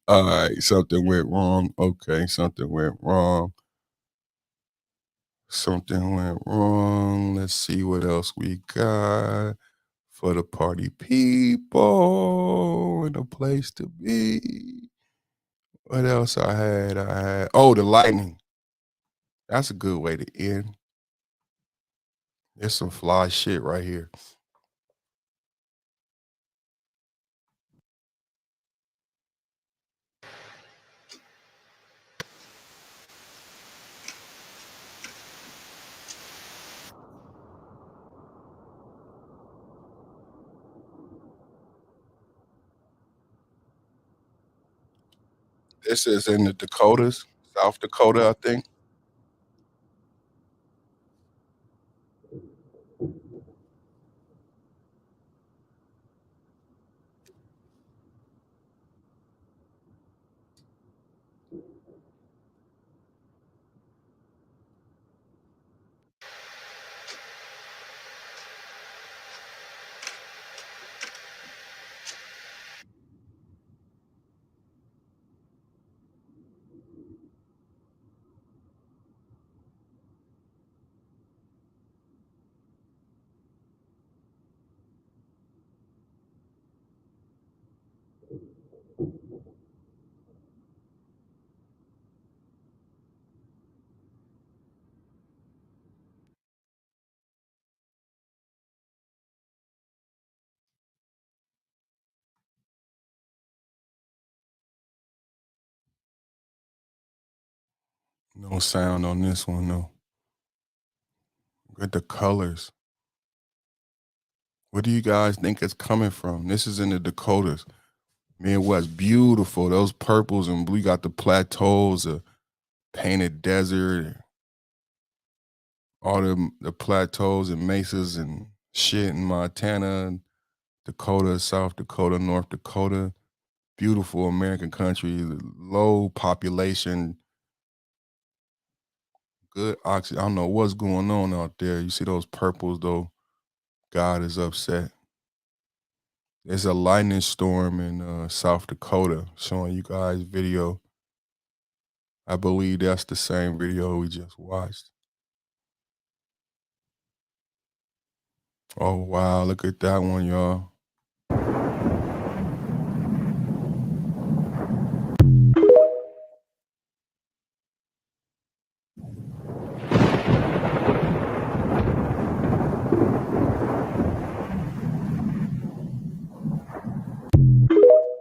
All right, something went wrong. Okay, something went wrong. Something went wrong. Let's see what else we got for the party people and a place to be. What else I had? Oh, the lightning. That's a good way to end. There's some fly shit right here. This is in the Dakotas, South Dakota, I think. No sound on this one, though. Look at the colors. What do you guys think it's coming from? This is in the Dakotas. Midwest, beautiful. Those purples and blue. You got the plateaus, the painted desert, all the plateaus and mesas and shit in Montana, Dakota, South Dakota, North Dakota. Beautiful American country, low population, good oxygen. I don't know what's going on out there. You see those purples, though? God is upset. There's a lightning storm in South Dakota showing you guys video. I believe that's the same video we just watched. Oh, wow. Look at that one, y'all.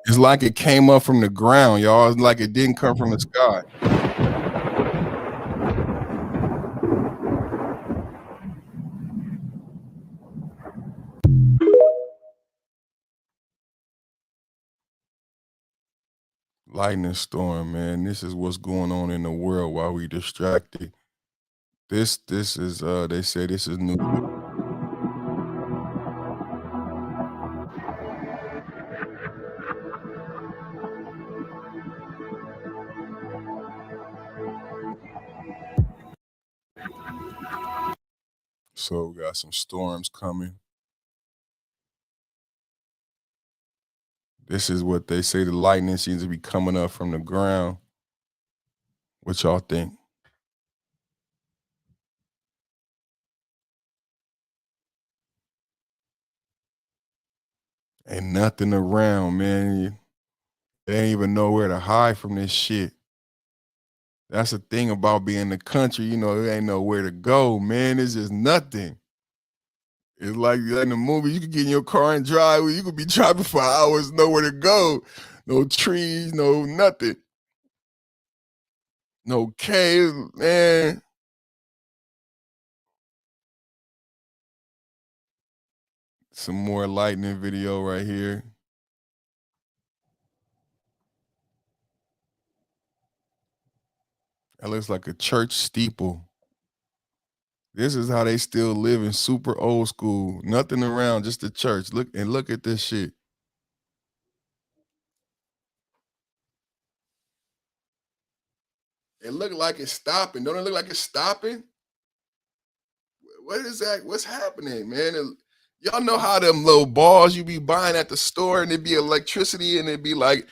It's like it came up from the ground, y'all. It's like it didn't come from the sky. Lightning storm, man. This is what's going on in the world while we distracted. This is they say this is new. So we got some storms coming. This is what they say, the lightning seems to be coming up from the ground. What y'all think? Ain't nothing around, man. They ain't even know where to hide from this shit. That's the thing about being in the country, you know, there ain't nowhere to go, man. It's just nothing. It's like in the movie, you could get in your car and drive. You could be driving for hours, nowhere to go. No trees, no nothing. No caves, man. Some more lightning video right here. That looks like a church steeple. This is how they still live in super old school. Nothing around, just the church. Look at this shit. It look like it's stopping. Don't it look like it's stopping? What is that? What's happening, man? Y'all know how them little balls you be buying at the store and it be electricity and it be like,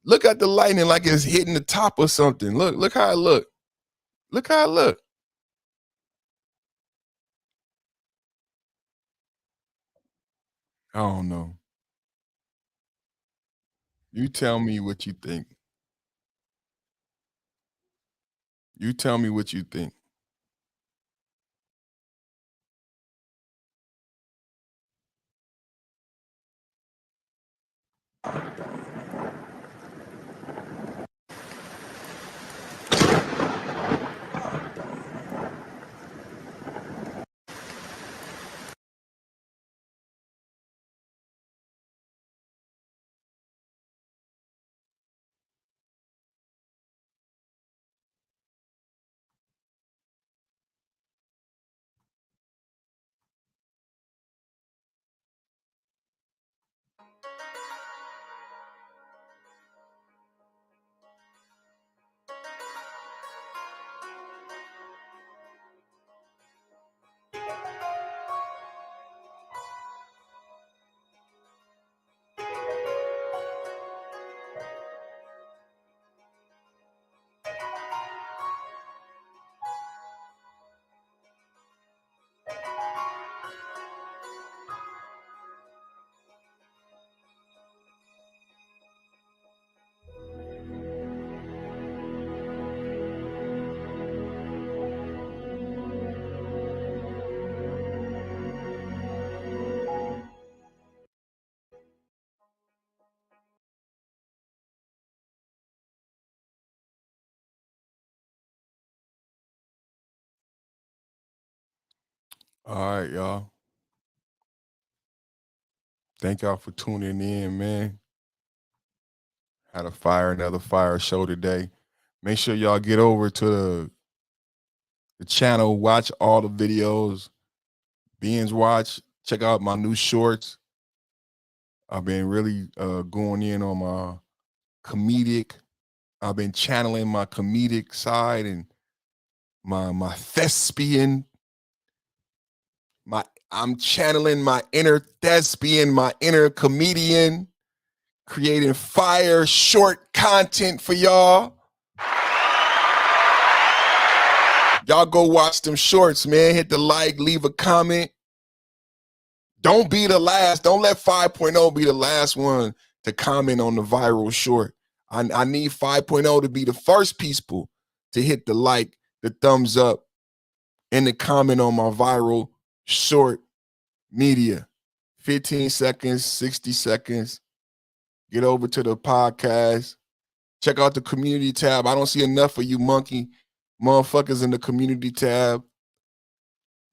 look at the lightning like it's hitting the top or something. Look how it look. Look how it look. I don't know. You tell me what you think. You tell me what you think. All right, y'all. Thank y'all for tuning in, man. Had another fire show today. Make sure y'all get over to the channel, watch all the videos, binge watch, check out my new shorts. I've been really going in on my comedic. I've been channeling my comedic side and my thespian. I'm channeling my inner thespian, my inner comedian, creating fire short content for y'all. Y'all go watch them shorts, man. Hit the like, leave a comment. Don't be the last. Don't let 5.0 be the last one to comment on the viral short. I need 5.0 to be the first people to hit the like, the thumbs up, and the comment on my viral short media. 15 seconds, 60 seconds. Get over to the podcast. Check out the community tab. I don't see enough of you monkey motherfuckers in the community tab.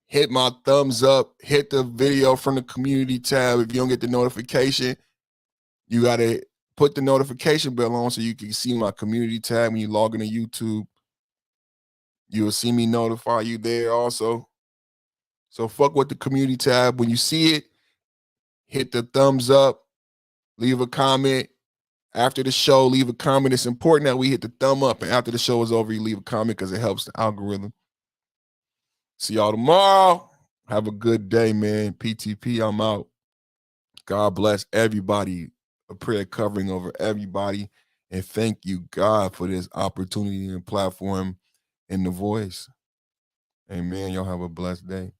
Hit my thumbs up. Hit the video from the community tab. If you don't get the notification, you got to put the notification bell on so you can see my community tab when you log into YouTube. You will see me notify you there also. So fuck with the community tab. When you see it, hit the thumbs up, leave a comment. After the show, leave a comment. It's important that we hit the thumb up, and after the show is over, you leave a comment because it helps the algorithm. See y'all tomorrow. Have a good day, man. PTP, I'm out. God bless everybody. A prayer covering over everybody. And thank you, God, for this opportunity and platform and the voice. Amen. Y'all have a blessed day.